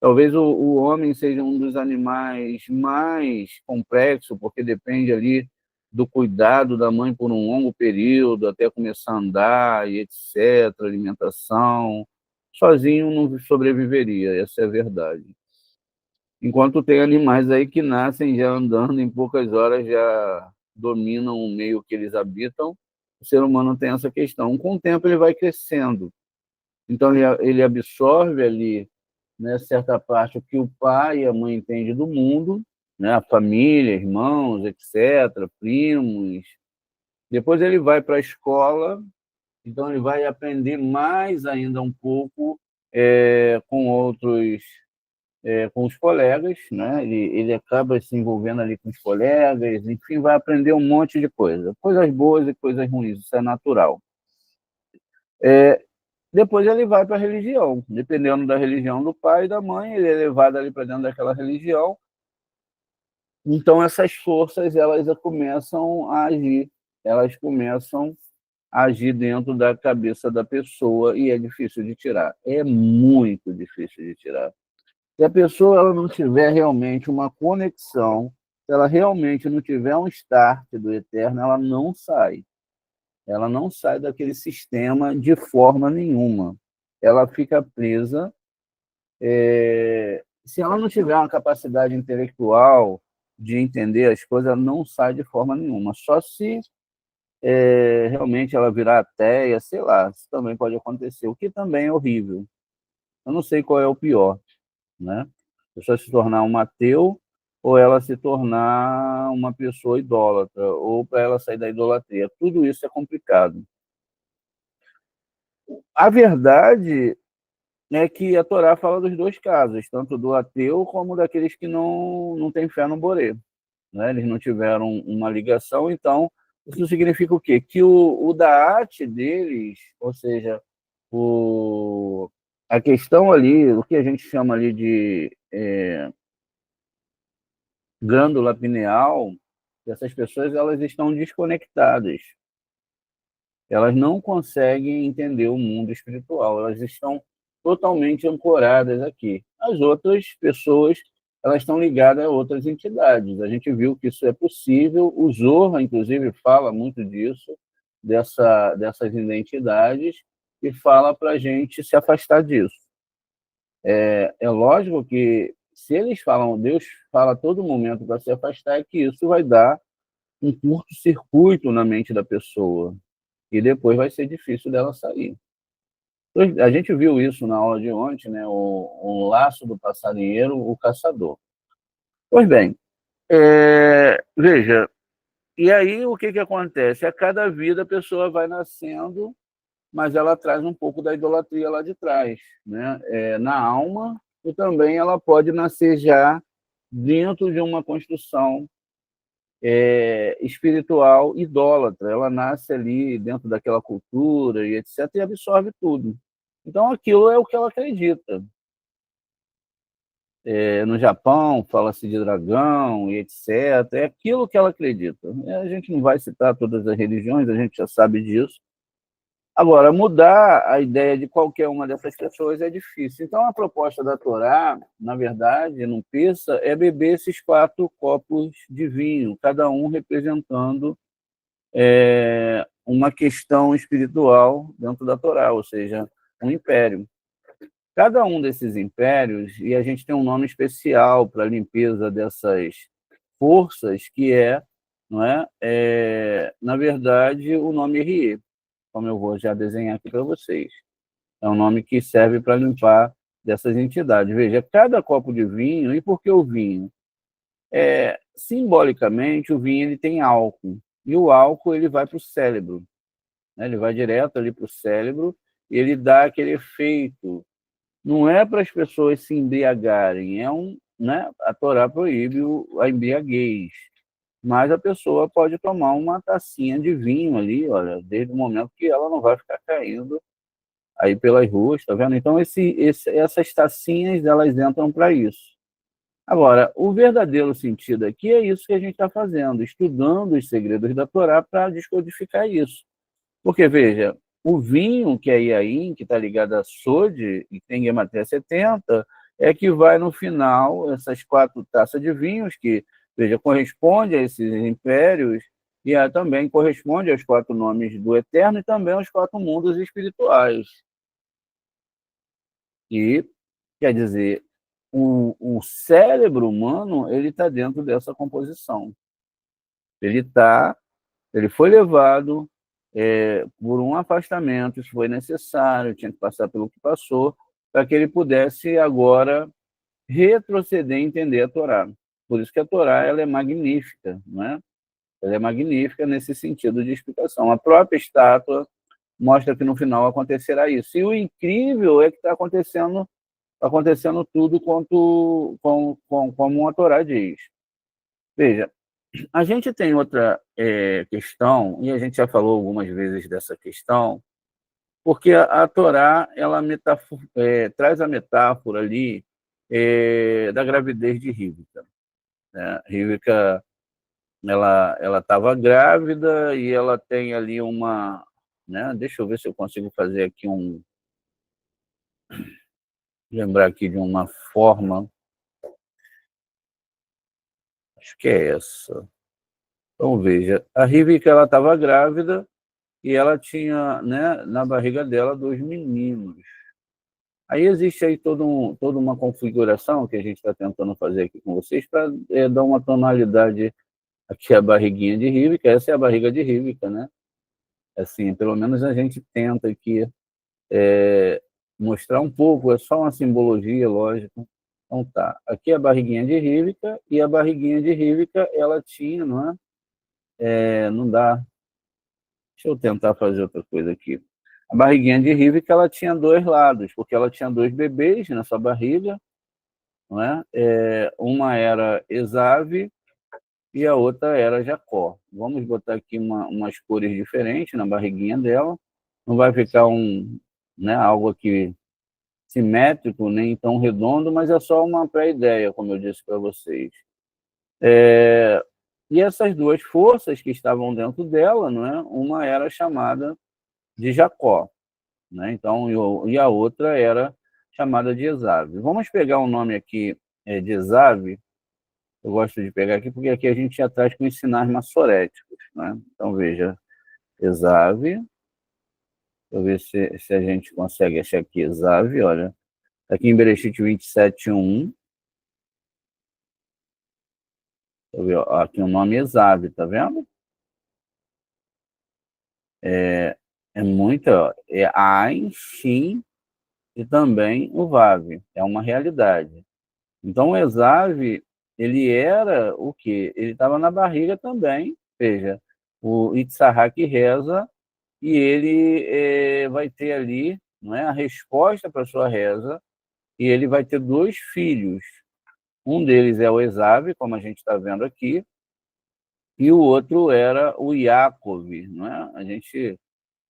[SPEAKER 2] Talvez o homem seja um dos animais mais complexos, porque depende ali do cuidado da mãe por um longo período, até começar a andar e etc., alimentação. Sozinho não sobreviveria, essa é a verdade. Enquanto tem animais aí que nascem já andando, em poucas horas já dominam o meio que eles habitam, o ser humano tem essa questão. Com o tempo ele vai crescendo, então ele absorve ali, né, certa parte o que o pai e a mãe entendem do mundo, né, a família, irmãos, etc., primos. Depois ele vai para a escola, então ele vai aprender mais ainda um pouco com outros com os colegas, né? Ele acaba se envolvendo ali com os colegas, enfim, vai aprender um monte de coisa, coisas boas e coisas ruins, isso é natural. Depois ele vai para a religião, dependendo da religião do pai e da mãe, ele é levado ali para dentro daquela religião. Então essas forças elas começam a agir, elas começam a agir dentro da cabeça da pessoa e é difícil de tirar, é muito difícil de tirar. Se a pessoa ela não tiver realmente uma conexão, se ela realmente não tiver um start do eterno, ela não sai. Ela não sai daquele sistema de forma nenhuma. Ela fica presa. Se ela não tiver uma capacidade intelectual de entender as coisas, ela não sai de forma nenhuma. Só se realmente ela virar ateia, sei lá, isso também pode acontecer, o que também é horrível. Eu não sei qual é o pior, né? A pessoa se tornar um ateu ou ela se tornar uma pessoa idólatra, ou para ela sair da idolatria. Tudo isso é complicado. A verdade é que a Torá fala dos dois casos, tanto do ateu como daqueles que não têm fé no Boré, né? Eles não tiveram uma ligação, então isso significa o quê? Que o Da'at deles, ou seja, a questão ali, o que a gente chama ali de glândula pineal, essas pessoas elas estão desconectadas. Elas não conseguem entender o mundo espiritual, elas estão totalmente ancoradas aqui. As outras pessoas, elas estão ligadas a outras entidades. A gente viu que isso é possível, o Zohar, inclusive, fala muito disso, dessas identidades, e fala para a gente se afastar disso. É lógico que, se eles falam, Deus fala a todo momento para se afastar, é que isso vai dar um curto-circuito na mente da pessoa, e depois vai ser difícil dela sair. A gente viu isso na aula de ontem, né? O laço do passarinheiro, o caçador. Pois bem, veja, e aí o que acontece? A cada vida a pessoa vai nascendo, mas ela traz um pouco da idolatria lá de trás, né? Na alma, e também ela pode nascer já dentro de uma construção espiritual idólatra. Ela nasce ali dentro daquela cultura e etc. e absorve tudo. Então aquilo é o que ela acredita. No Japão fala-se de dragão e etc. É aquilo que ela acredita. A gente não vai citar todas as religiões, a gente já sabe disso. Agora, mudar a ideia de qualquer uma dessas pessoas é difícil. Então, a proposta da Torá, na verdade, não pensa, é beber esses 4 copos de vinho, cada um representando uma questão espiritual dentro da Torá, ou seja, um império. Cada um desses impérios, e a gente tem um nome especial para a limpeza dessas forças, que não na verdade, o nome Rie, como eu vou já desenhar aqui para vocês. É um nome que serve para limpar dessas entidades. Veja, cada copo de vinho, e por que o vinho? Simbolicamente, o vinho ele tem álcool, e o álcool ele vai para o cérebro. né? Ele vai direto ali para o cérebro e ele dá aquele efeito. Não é para as pessoas se embriagarem, né? A Torá proíbe a embriaguez, mas a pessoa pode tomar uma tacinha de vinho ali, olha, desde o momento que ela não vai ficar caindo aí pelas ruas, tá vendo? Então, essas tacinhas, elas entram para isso. Agora, o verdadeiro sentido aqui é isso que a gente está fazendo, estudando os segredos da Torá para descodificar isso. Porque, veja, o vinho, que é Yain, que está ligado a Sod, e tem Gematré 70, é que vai no final, essas 4 taças de vinhos, que, veja, corresponde a esses impérios, e também corresponde aos 4 nomes do Eterno e também aos 4 mundos espirituais. E, quer dizer, o cérebro humano ele está dentro dessa composição. Ele foi levado por um afastamento, isso foi necessário, tinha que passar pelo que passou, para que ele pudesse agora retroceder e entender a Torá. Por isso que a Torá ela é magnífica, não é? Ela é magnífica nesse sentido de explicação. A própria estátua mostra que no final acontecerá isso. E o incrível é que está acontecendo tudo como a Torá diz. Veja, a gente tem outra questão, e a gente já falou algumas vezes dessa questão, porque a Torá ela traz a metáfora ali da gravidez de Rivka. Né? Rivka ela estava grávida e ela tem ali uma... Né? Deixa eu ver se eu consigo fazer aqui lembrar aqui de uma forma. Acho que é essa. Então, veja, a Rivka ela estava grávida e ela tinha, né, na barriga dela 2 meninos. Aí existe aí toda uma configuração que a gente está tentando fazer aqui com vocês para dar uma tonalidade aqui à barriguinha de Rivka. Essa é a barriga de Rivka, né? Assim, pelo menos a gente tenta aqui mostrar um pouco, é só uma simbologia, lógico. Então tá, aqui é a barriguinha de Rivka, e a barriguinha de Rivka, ela tinha, não é? Não dá. Deixa eu tentar fazer outra coisa aqui. A barriguinha de Rivka, ela tinha 2 lados, porque ela tinha 2 bebês na sua barriga, não é? Uma era Esav e a outra era Jacó. Vamos botar aqui umas cores diferentes na barriguinha dela. Não vai ficar né, algo aqui simétrico, nem tão redondo, mas é só uma pré-ideia, como eu disse para vocês. E essas 2 forças que estavam dentro dela, não é? Uma era chamada de Jacó, né? Então, e a outra era chamada de Esav. Vamos pegar um nome aqui de Esav. Eu gosto de pegar aqui porque aqui a gente já traz com os sinais maçoréticos, né? Então, veja, Esav. Deixa eu ver se a gente consegue achar aqui Esav, olha. Aqui em Bereshit 27:1. Deixa eu ver, ó, aqui o nome Esav, tá vendo? É muito, ó, é Ain, Shin e também o Vav. É uma realidade. Então, o Esav, ele era o quê? Ele estava na barriga também. Veja, o Itzhak reza e ele vai ter ali, não é, a resposta para a sua reza, e ele vai ter 2 filhos. Um deles é o Esav, como a gente está vendo aqui, e o outro era o Yaakov, não é? A gente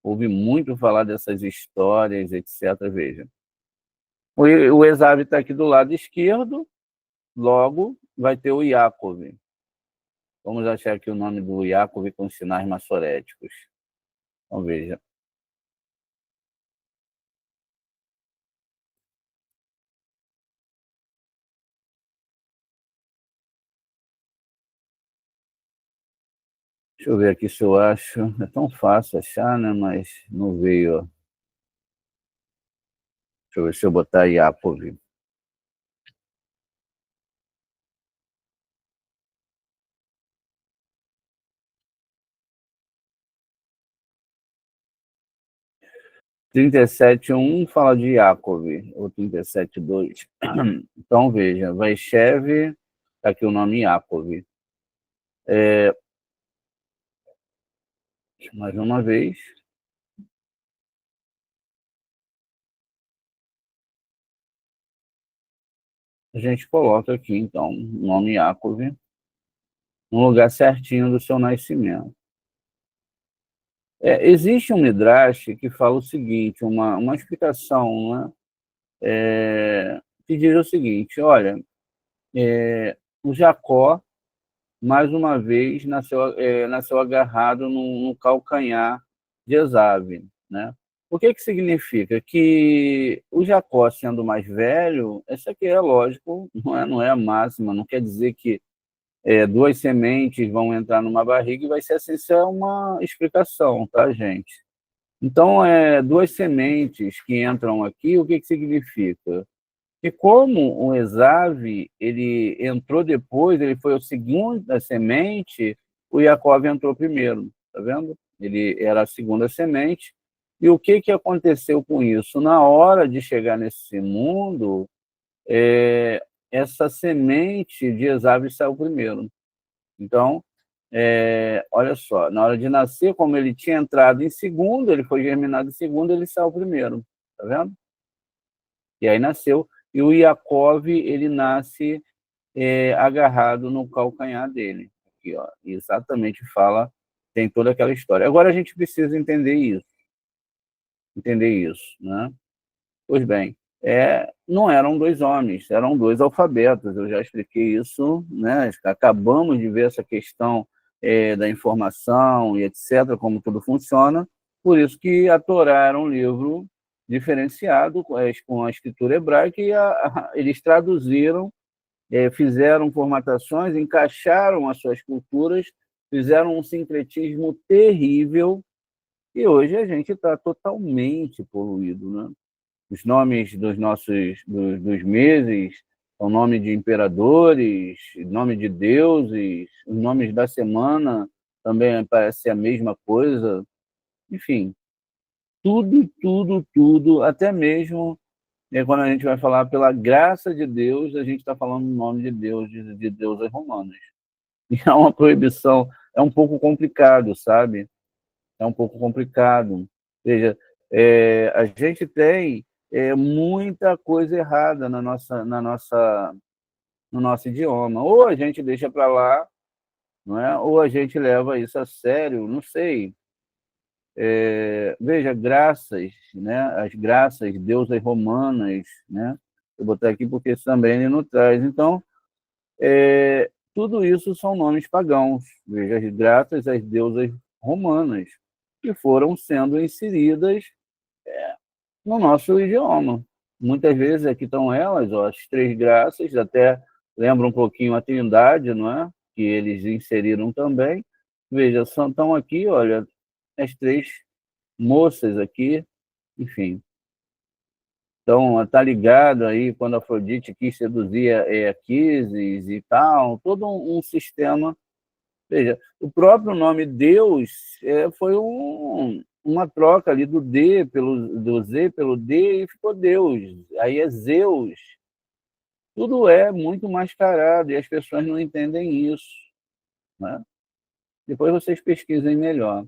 [SPEAKER 2] ouve muito falar dessas histórias, etc. Veja, o Esav está aqui do lado esquerdo, logo vai ter o Yaakov. Vamos achar aqui o nome do Yaakov com sinais maçoréticos. Então, veja. Deixa eu ver aqui se eu acho. É tão fácil achar, né? Mas não veio. Deixa eu ver se eu botar Yaakov. Trinta e sete um fala de Yaakov, ou 37:2. Então, veja, Vaishev, está aqui o nome Yaakov. Mais uma vez. a gente coloca aqui, então, o nome Yaakov no lugar certinho do seu nascimento. Existe um Midrash que fala o seguinte, uma explicação, né? Que diz o seguinte, olha, o Jacó, mais uma vez, nasceu agarrado no calcanhar de Esav, né? O que significa? Que o Jacó, sendo mais velho, essa aqui é lógico, não é a máxima, não quer dizer que duas sementes vão entrar numa barriga e vai ser assim, isso é uma explicação, tá, gente? Então, duas sementes que entram aqui, o que significa? Que como o Esav, ele entrou depois, ele foi o segundo da semente, o Jacob entrou primeiro, tá vendo? Ele era a segunda semente. E o que aconteceu com isso? Na hora de chegar nesse mundo, essa semente de Esav saiu primeiro. Então, olha só, na hora de nascer, como ele tinha entrado em segundo, ele foi germinado em segundo, ele saiu primeiro, tá vendo? E aí nasceu. E o Yaakov, ele nasce agarrado no calcanhar dele. Aqui, ó, exatamente fala, tem toda aquela história. Agora a gente precisa entender isso, né? Pois bem, não eram dois homens, eram dois alfabetos. Eu já expliquei isso, né? Acabamos de ver essa questão da informação e etc., como tudo funciona. Por isso que a Torá era um livro diferenciado com a escritura hebraica e eles traduziram, fizeram formatações, encaixaram as suas culturas, fizeram um sincretismo terrível e hoje a gente está totalmente poluído, né? Os nomes dos meses são nome de imperadores, nome de deuses, os nomes da semana também parece ser a mesma coisa. Enfim, tudo, até mesmo quando a gente vai falar pela graça de Deus, a gente está falando o nome de Deus, de deuses romanos. E é uma proibição, é um pouco complicado, sabe? É um pouco complicado. Veja, a gente tem muita coisa errada no nosso idioma. Ou a gente deixa para lá, não é? Ou a gente leva isso a sério, não sei. Veja, graças, né? As graças, deusas romanas, né? Eu vou botar aqui porque isso também ele não traz. Então, tudo isso são nomes pagãos. Veja, as graças às deusas romanas, que foram sendo inseridas no nosso idioma. Muitas vezes aqui estão elas, ó, as três graças, até lembra um pouquinho a Trindade, não é? Que eles inseriram também. Veja, estão aqui, olha, as três moças aqui, enfim. Então, está ligado aí quando a Afrodite quis seduzir Quises e tal, todo um sistema. Veja, o próprio nome Deus foi uma troca ali do Z pelo D e ficou Deus. Aí é Zeus. Tudo é muito mascarado e as pessoas não entendem isso, né? Depois vocês pesquisem melhor.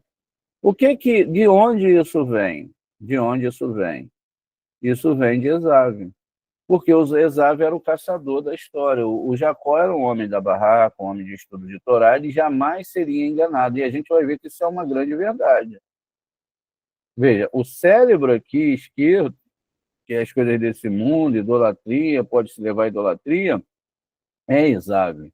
[SPEAKER 2] De onde isso vem? De onde isso vem? Isso vem de Esav, porque o Esav era o caçador da história. O Jacó era um homem da barraca, um homem de estudo de Torá, ele jamais seria enganado. E a gente vai ver que isso é uma grande verdade. Veja, o cérebro aqui esquerdo, que é as coisas desse mundo, idolatria, pode se levar à idolatria, é Esav.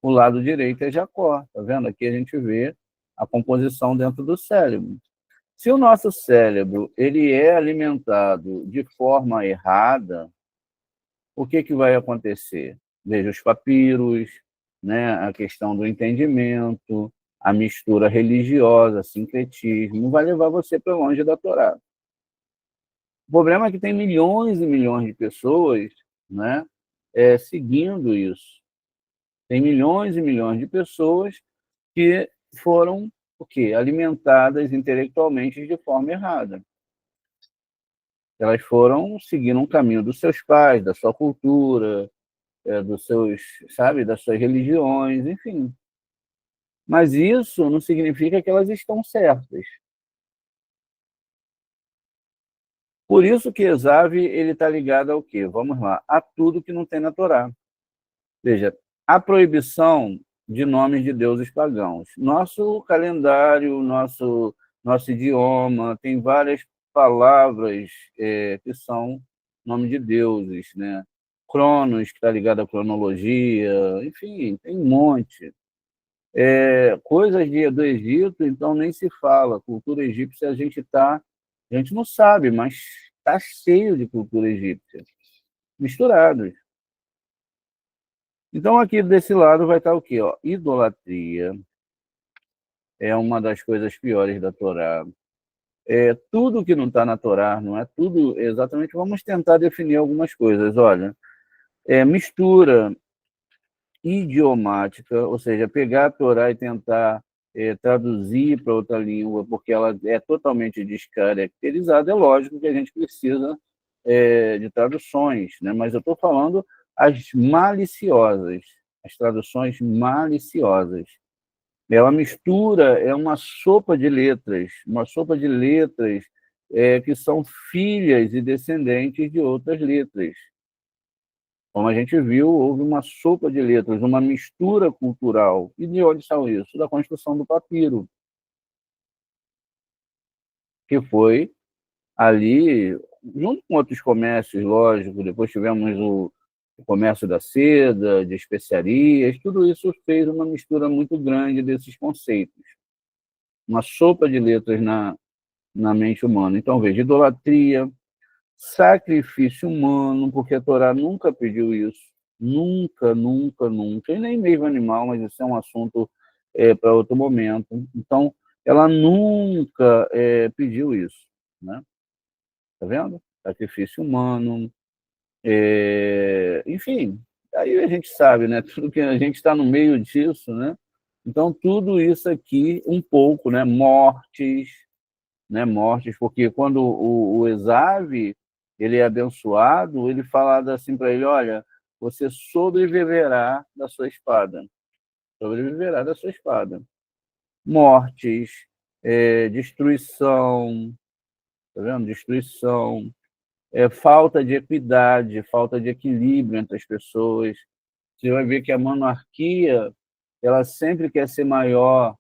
[SPEAKER 2] O lado direito é Jacó. Tá vendo? Aqui a gente vê a composição dentro do cérebro. Se o nosso cérebro ele é alimentado de forma errada, o que vai acontecer? Veja, os papiros, né, a questão do entendimento, a mistura religiosa, sincretismo, vai levar você para longe da Torá. O problema é que tem milhões e milhões de pessoas, né, seguindo isso. Tem milhões e milhões de pessoas que foram o quê? Alimentadas intelectualmente de forma errada. Elas foram seguindo um caminho dos seus pais, da sua cultura, dos seus, sabe, das suas religiões, enfim. Mas isso não significa que elas estão certas. Por isso que Esav ele está ligado ao quê? Vamos lá, a tudo que não tem na Torá. Veja, a proibição de nomes de deuses pagãos. Nosso calendário, nosso idioma, tem várias palavras que são nome de deuses, né? Cronos, que está ligado à cronologia, enfim, tem um monte. Coisas do Egito, então, nem se fala. Cultura egípcia a gente não sabe, mas está cheio de cultura egípcia, misturados. Então, aqui desse lado vai estar o quê? Ó, idolatria é uma das coisas piores da Torá. Tudo que não está na Torá, não é tudo exatamente. Vamos tentar definir algumas coisas. Olha, mistura idiomática, ou seja, pegar a Torá e tentar traduzir para outra língua, porque ela é totalmente descaracterizada. É lógico que a gente precisa de traduções, né? Mas eu estou falando as maliciosas, as traduções maliciosas. É uma mistura, é uma sopa de letras que são filhas e descendentes de outras letras. Como a gente viu, houve uma sopa de letras, uma mistura cultural. E de onde saiu isso? Da construção do papiro, que foi ali, junto com outros comércios, lógico, depois tivemos o comércio da seda, de especiarias, tudo isso fez uma mistura muito grande desses conceitos. Uma sopa de letras na mente humana. Então, veja, idolatria, sacrifício humano, porque a Torá nunca pediu isso. Nunca, nunca, nunca. E nem mesmo animal, mas isso é um assunto para outro momento. Então, ela nunca pediu isso. Né? Tá vendo? Sacrifício humano. Enfim, aí a gente sabe, né? Tudo que a gente está no meio disso, né? Então, tudo isso aqui, um pouco, né? Mortes, porque quando o Esav ele é abençoado, ele fala assim para ele, olha, você sobreviverá da sua espada. Sobreviverá da sua espada. Mortes, destruição, tá vendo? Destruição, falta de equidade, falta de equilíbrio entre as pessoas. Você vai ver que a monarquia ela sempre quer ser maior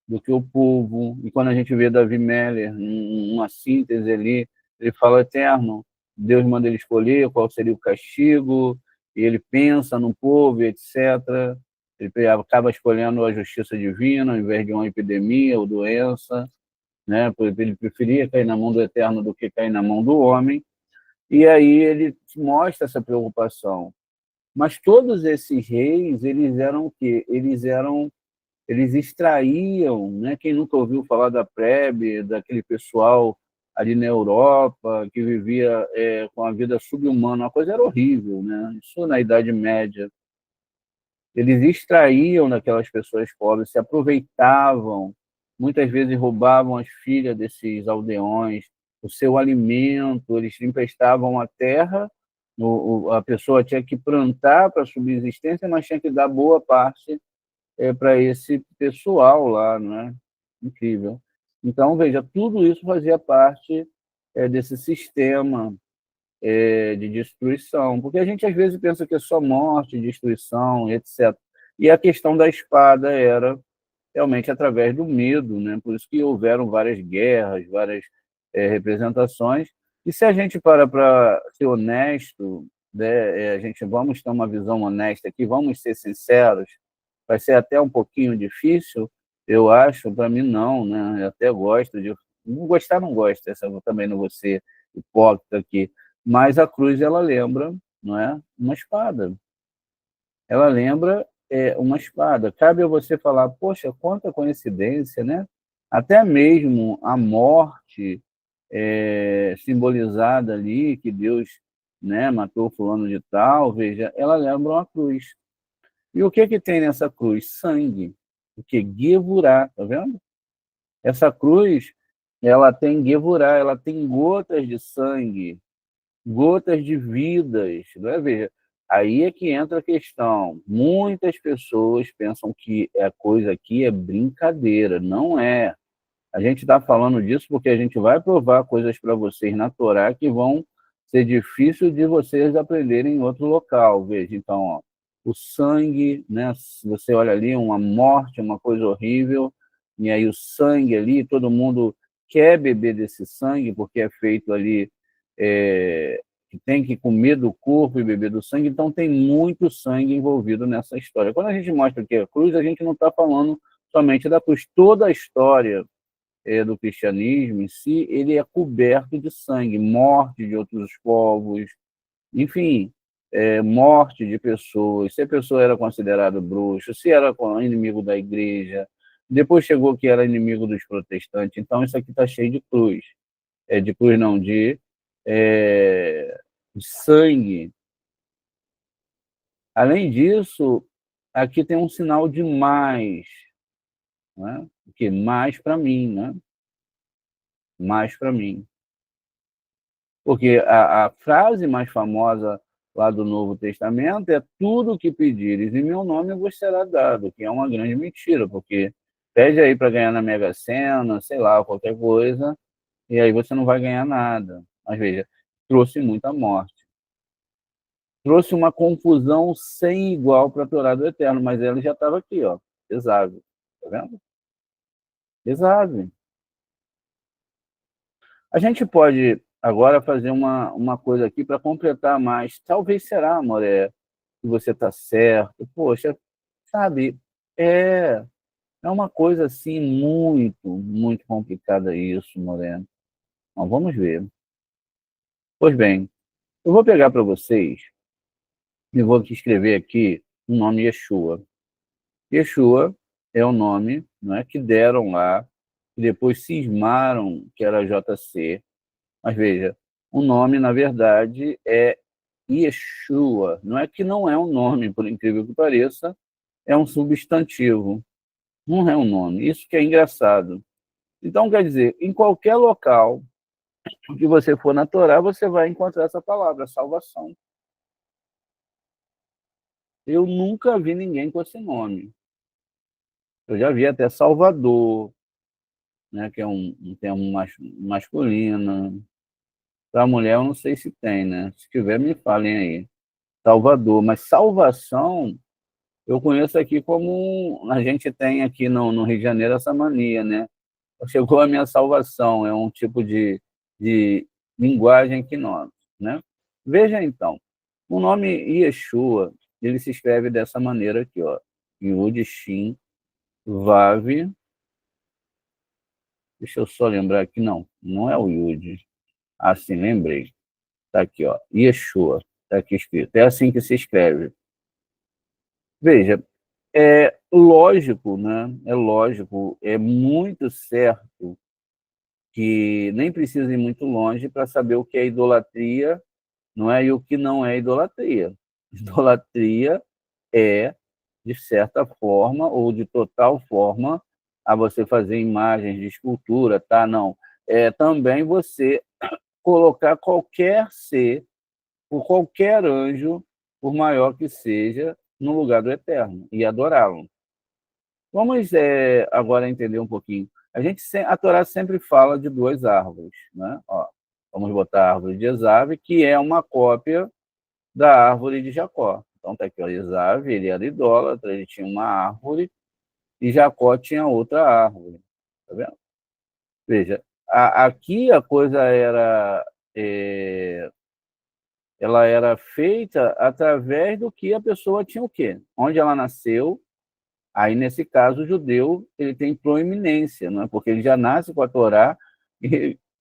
[SPEAKER 2] do que o povo. E quando a gente vê Davi Meller, uma síntese ali, ele fala eterno, Deus manda ele escolher qual seria o castigo, e ele pensa no povo, etc. Ele acaba escolhendo a justiça divina ao invés de uma epidemia ou doença, né? Ele preferia cair na mão do eterno do que cair na mão do homem. E aí ele mostra essa preocupação. Mas todos esses reis, eles eram o quê? Eles extraíam, né? Quem nunca ouviu falar da plebe, daquele pessoal ali na Europa que vivia com a vida subhumana, a coisa era horrível, né? Isso na Idade Média. Eles extraíam daquelas pessoas pobres, se aproveitavam, muitas vezes roubavam as filhas desses aldeões, o seu alimento, eles emprestavam a terra, a pessoa tinha que plantar para subsistência, mas tinha que dar boa parte para esse pessoal lá, não é? Incrível. Então, veja, tudo isso fazia parte desse sistema de destruição, porque a gente às vezes pensa que é só morte, destruição, etc. E a questão da espada era realmente através do medo, né? Por isso que houveram várias guerras, várias representações. E se a gente para ser honesto, né, a gente vamos ter uma visão honesta aqui, vamos ser sinceros, vai ser até um pouquinho difícil, eu acho, para mim não, né? Eu até gosto de... Não gostar, não gosto, essa eu também não vou ser hipócrita aqui, mas a cruz, ela lembra, não é? Uma espada. Ela lembra uma espada. Cabe a você falar, poxa, quanta coincidência, né? Até mesmo a morte simbolizada ali, que Deus, né, matou fulano de tal, veja, ela lembra uma cruz. E o que tem nessa cruz? Sangue. O que? Gevurá, tá vendo? Essa cruz, ela tem Gevurá, ela tem gotas de sangue, gotas de vidas, não é? Veja, aí é que entra a questão. Muitas pessoas pensam que a coisa aqui é brincadeira, não é. A gente está falando disso porque a gente vai provar coisas para vocês na Torá que vão ser difícil de vocês aprenderem em outro local. Veja, então, ó, o sangue, né? Se você olha ali, uma morte, uma coisa horrível, e aí o sangue ali, todo mundo quer beber desse sangue, porque é feito ali, que tem que comer do corpo e beber do sangue, então tem muito sangue envolvido nessa história. Quando a gente mostra que é a cruz, a gente não está falando somente da cruz. Toda a história do cristianismo em si, ele é coberto de sangue, morte de outros povos, enfim, morte de pessoas, se a pessoa era considerada bruxa, se era inimigo da igreja, depois chegou que era inimigo dos protestantes, então isso aqui está cheio de cruz, de cruz não, de sangue. Além disso, aqui tem um sinal de mais, né? Que mais para mim, né? Mais para mim. Porque a frase mais famosa lá do Novo Testamento é tudo o que pedires em meu nome vos será dado, que é uma grande mentira, porque pede aí para ganhar na Mega Sena, sei lá, qualquer coisa, e aí você não vai ganhar nada. Mas veja, trouxe muita morte. Trouxe uma confusão sem igual para a Torá do Eterno, mas ela já estava aqui, ó, pesado. Tá vendo? Pesado. A gente pode agora fazer uma coisa aqui para completar mais. Talvez será, Moré, que você está certo. Poxa, sabe, é, é uma coisa assim muito, muito complicada isso, Moré. Mas vamos ver. Pois bem, eu vou pegar para vocês e vou escrever aqui o nome Yeshua. Yeshua é o nome, não é, que deram lá, e depois cismaram que era JC. Mas veja, o nome, na verdade, é Yeshua. Não é que não é um nome, por incrível que pareça, é um substantivo. Não é um nome. Isso que é engraçado. Então, quer dizer, em qualquer local que você for na Torá, você vai encontrar essa palavra, salvação. Eu nunca vi ninguém com esse nome. Eu já vi até Salvador, né, que é um termo masculino. Para mulher, eu não sei se tem, né? Se tiver, me falem aí. Salvador, mas salvação eu conheço aqui como a gente tem aqui no Rio de Janeiro essa mania, né? Chegou a minha salvação, é um tipo de linguagem que nós, né? Veja então, o nome Yeshua, ele se escreve dessa maneira aqui, ó. Yud, Shin, Vav. Deixa eu só lembrar aqui, não é o Yud. Assim, lembrei. Tá aqui, ó. Yeshua, tá aqui escrito. É assim que se escreve. Veja, é lógico, né? É lógico, é muito certo que nem precisa ir muito longe para saber o que é idolatria, não é? E o que não é idolatria. Idolatria é, de certa forma, ou de total forma, a você fazer imagens de escultura, tá? Não. É também você colocar qualquer ser, por qualquer anjo, por maior que seja, no lugar do Eterno e adorá-lo. Vamos agora entender um pouquinho. A Torá sempre fala de duas árvores, né? Ó, vamos botar a árvore de Esav, que é uma cópia da árvore de Jacó. Então está aqui, ó, Esav, ele era idólatra, ele tinha uma árvore, e Jacó tinha outra árvore. Tá vendo? Veja, aqui a coisa ela era feita através do que a pessoa tinha o quê? Onde ela nasceu. Aí, nesse caso, o judeu ele tem proeminência, não é? Porque ele já nasce com a Torá,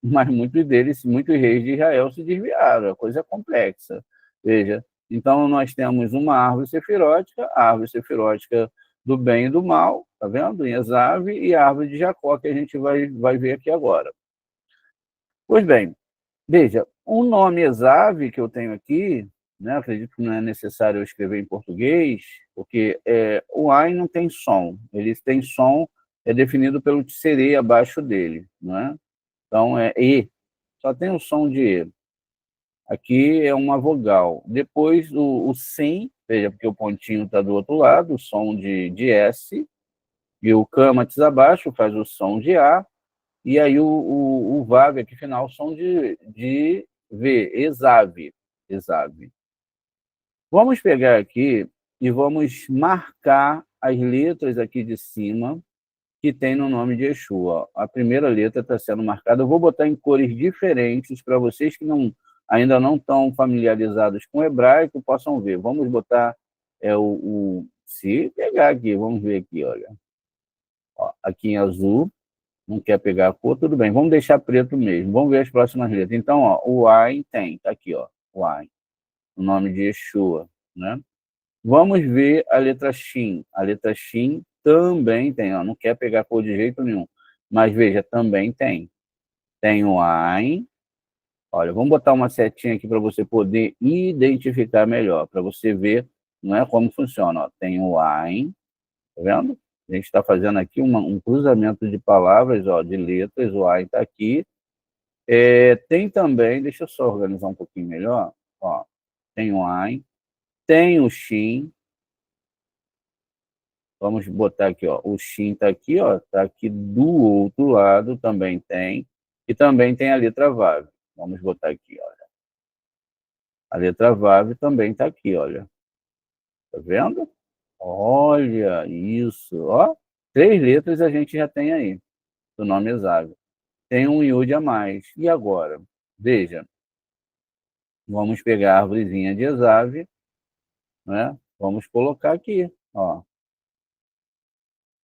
[SPEAKER 2] mas muitos reis de Israel se desviaram, a coisa é complexa. Veja, então nós temos uma árvore sefirótica, a árvore sefirótica do bem e do mal, tá vendo? Em Esav, e a árvore de Jacó, que a gente vai ver aqui agora. Pois bem, veja, o nome Esav que eu tenho aqui, né, acredito que não é necessário eu escrever em português, porque o Ain não tem som. Ele tem som, é definido pelo tserê abaixo dele. Né? Então, é E. Só tem o som de E. Aqui é uma vogal. Depois, o Sim, veja, porque o pontinho está do outro lado, o som de S. E o Kamatz abaixo faz o som de A. e aí o VAV aqui final são de V, exave, exave. Vamos pegar aqui e vamos marcar as letras aqui de cima que tem no nome de Yeshua. A primeira letra está sendo marcada. Eu vou botar em cores diferentes para vocês que ainda não estão familiarizados com o hebraico possam ver. Vamos botar se pegar aqui, vamos ver aqui, olha. Ó, aqui em azul, não quer pegar a cor, tudo bem. Vamos deixar preto mesmo. Vamos ver as próximas letras. Então, ó, o Ain tem, tá aqui, ó, o Ain, o nome de Yeshua, né? Vamos ver a letra Shin. A letra Shin também tem, ó, não quer pegar cor de jeito nenhum. Mas veja, também tem. Tem o Ain. Olha, vamos botar uma setinha aqui para você poder identificar melhor, para você ver, não é, como funciona. Ó. Tem o Ain, tá vendo? A gente está fazendo aqui um cruzamento de palavras, ó, de letras. O Ain está aqui. Tem também, deixa eu só organizar um pouquinho melhor. Ó, tem o Ain, tem o Shin. Vamos botar aqui, ó. O Shin está aqui, ó. Está aqui do outro lado, também tem. E também tem a letra Vav. Vamos botar aqui, olha. A letra Vav também está aqui, olha. Tá vendo? Olha isso, ó. 3 letras a gente já tem aí, do nome Esav. Tem um Yud a mais. E agora? Veja, vamos pegar a árvorezinha de Esav, né? Vamos colocar aqui, ó.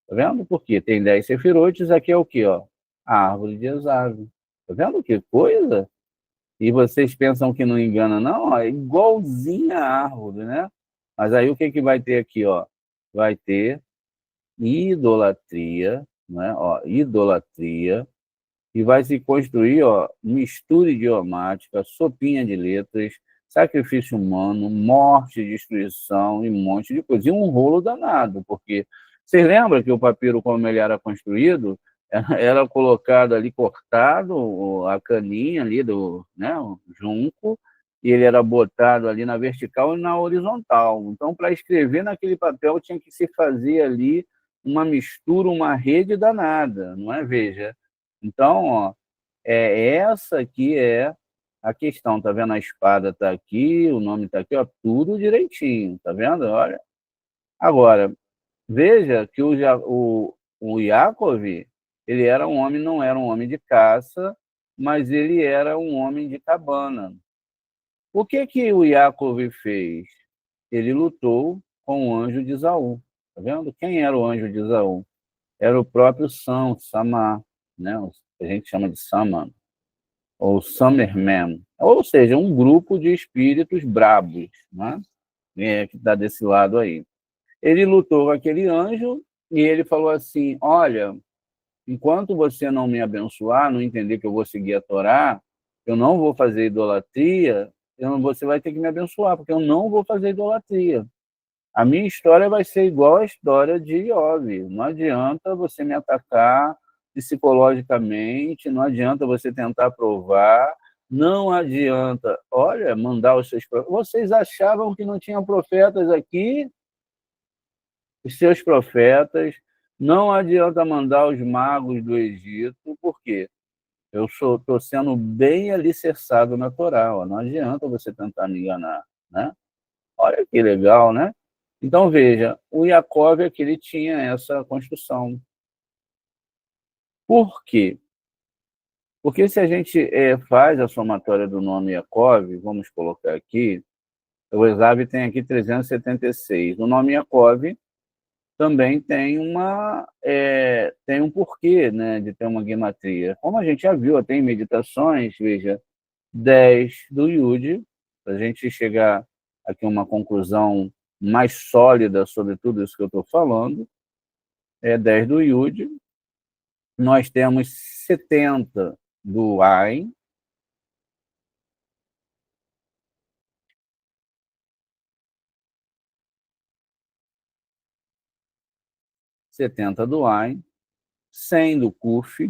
[SPEAKER 2] Tá vendo? Porque tem 10 sefirotes, aqui é o quê, ó? A árvore de Esav. Tá vendo que coisa? E vocês pensam que não engana, não? Ó, é igualzinha a árvore, né? Mas aí o que que vai ter aqui, ó? Vai ter idolatria, né? Ó, idolatria, e vai se construir, ó, mistura idiomática, sopinha de letras, sacrifício humano, morte, destruição e um monte de coisa. E um rolo danado, porque vocês lembram que o papiro, como ele era construído, era colocado ali, cortado, a caninha ali do, né, o junco, e ele era botado ali na vertical e na horizontal. Então, para escrever naquele papel, tinha que se fazer ali uma mistura, uma rede danada, não é? Veja. Então, ó, essa aqui é a questão, tá vendo? A espada tá aqui, o nome tá aqui, ó, tudo direitinho, tá vendo? Olha. Agora, veja que o Yaakov, ele era um homem, não era um homem de caça, mas ele era um homem de cabana. O que que o Yaakov fez? Ele lutou com o anjo de Esaú. Tá vendo? Quem era o anjo de Esaú? Era o próprio Samar, né? A gente chama de Saman, ou Summerman, ou seja, um grupo de espíritos brabos, né? Que está desse lado aí. Ele lutou com aquele anjo e ele falou assim: olha, enquanto você não me abençoar, não entender que eu vou seguir a Torá, eu não vou fazer idolatria, você vai ter que me abençoar, porque eu não vou fazer idolatria. A minha história vai ser igual à história de Iov. Não adianta você me atacar psicologicamente, não adianta você tentar provar, não adianta, olha, mandar os seus profetas. Vocês achavam que não tinham profetas aqui? Os seus profetas. Não adianta mandar os magos do Egito, por quê? Eu estou sendo bem alicerçado na Torá. Ó. Não adianta você tentar me enganar, né? Olha que legal, né? Então, veja, o Yaakov é que ele tinha essa construção. Por quê? Porque se a gente faz a somatória do nome Yaakov, vamos colocar aqui, o Esav tem aqui 376. O nome Yaakov também tem um porquê, né, de ter uma gematria. Como a gente já viu até em meditações, veja, 10 do Yud, para a gente chegar aqui a uma conclusão mais sólida sobre tudo isso que eu estou falando, 10 do Yud, nós temos 70 do Ain, 70 do Ain, 100 do Kuf,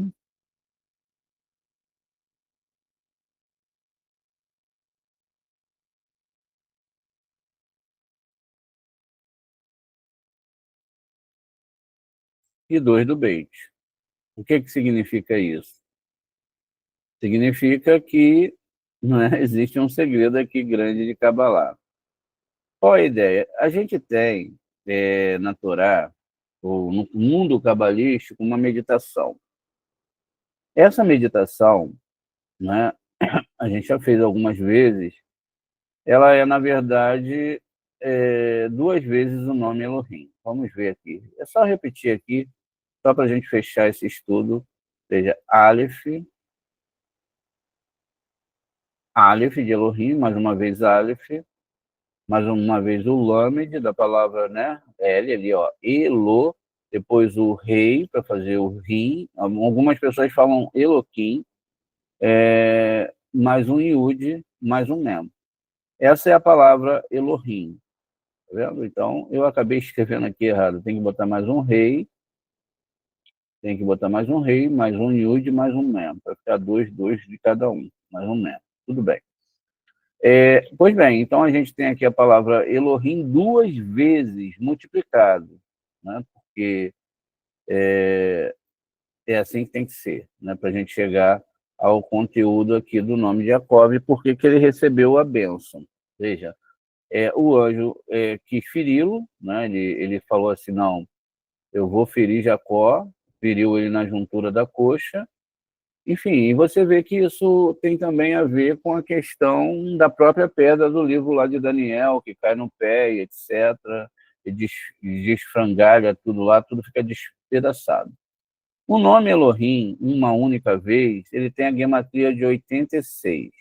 [SPEAKER 2] e 2 do Beit. O que significa isso? Significa que, né, existe um segredo aqui grande de Kabbalah. Qual a ideia? A gente tem na Torá, ou no mundo cabalístico, uma meditação. Essa meditação, né, a gente já fez algumas vezes, ela é, na verdade, duas vezes o nome Elohim. Vamos ver aqui. É só repetir aqui, só para a gente fechar esse estudo. Ou seja, Aleph, Aleph de Elohim, mais uma vez Aleph, mais uma vez o Lamed, da palavra, né, L ali, ó, Elo, depois o rei, para fazer o rim. Algumas pessoas falam Eloquim, mais um Yud, mais um Mem. Essa é a palavra Elohim, tá vendo? Então, eu acabei escrevendo aqui errado. Tem que botar mais um rei, tem que botar mais um rei, mais um Yud, mais um Mem, para ficar dois de cada um, mais um Mem. Tudo bem. Pois bem, então a gente tem aqui a palavra Elohim duas vezes multiplicado, né? Porque é assim que tem que ser, né? Para a gente chegar ao conteúdo aqui do nome de Jacob, porque que ele recebeu a bênção. Veja, o anjo quis feri-lo, né? Ele falou assim, não, eu vou ferir Jacó, feriu ele na juntura da coxa. Enfim, e você vê que isso tem também a ver com a questão da própria pedra do livro lá de Daniel, que cai no pé, e etc., e desfrangalha tudo lá, tudo fica despedaçado. O nome Elohim, uma única vez, ele tem a gematria de 86.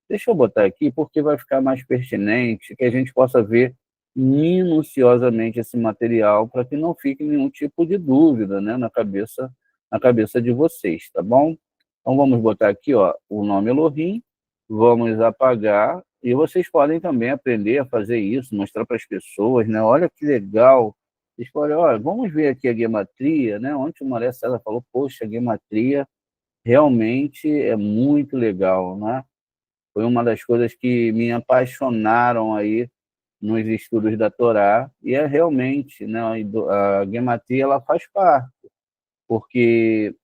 [SPEAKER 2] Deixa eu botar aqui, porque vai ficar mais pertinente, que a gente possa ver minuciosamente esse material, para que não fique nenhum tipo de dúvida, né, na cabeça de vocês, tá bom? Então vamos botar aqui, ó, o nome Elohim, vamos apagar, e vocês podem também aprender a fazer isso, mostrar para as pessoas, né? Olha que legal. Vocês podem, olha, vamos ver aqui a gematria, né? Ontem o Maré César falou, poxa, a gematria realmente é muito legal, né? Foi uma das coisas que me apaixonaram aí nos estudos da Torá, e é realmente, né, a gematria ela faz parte, porque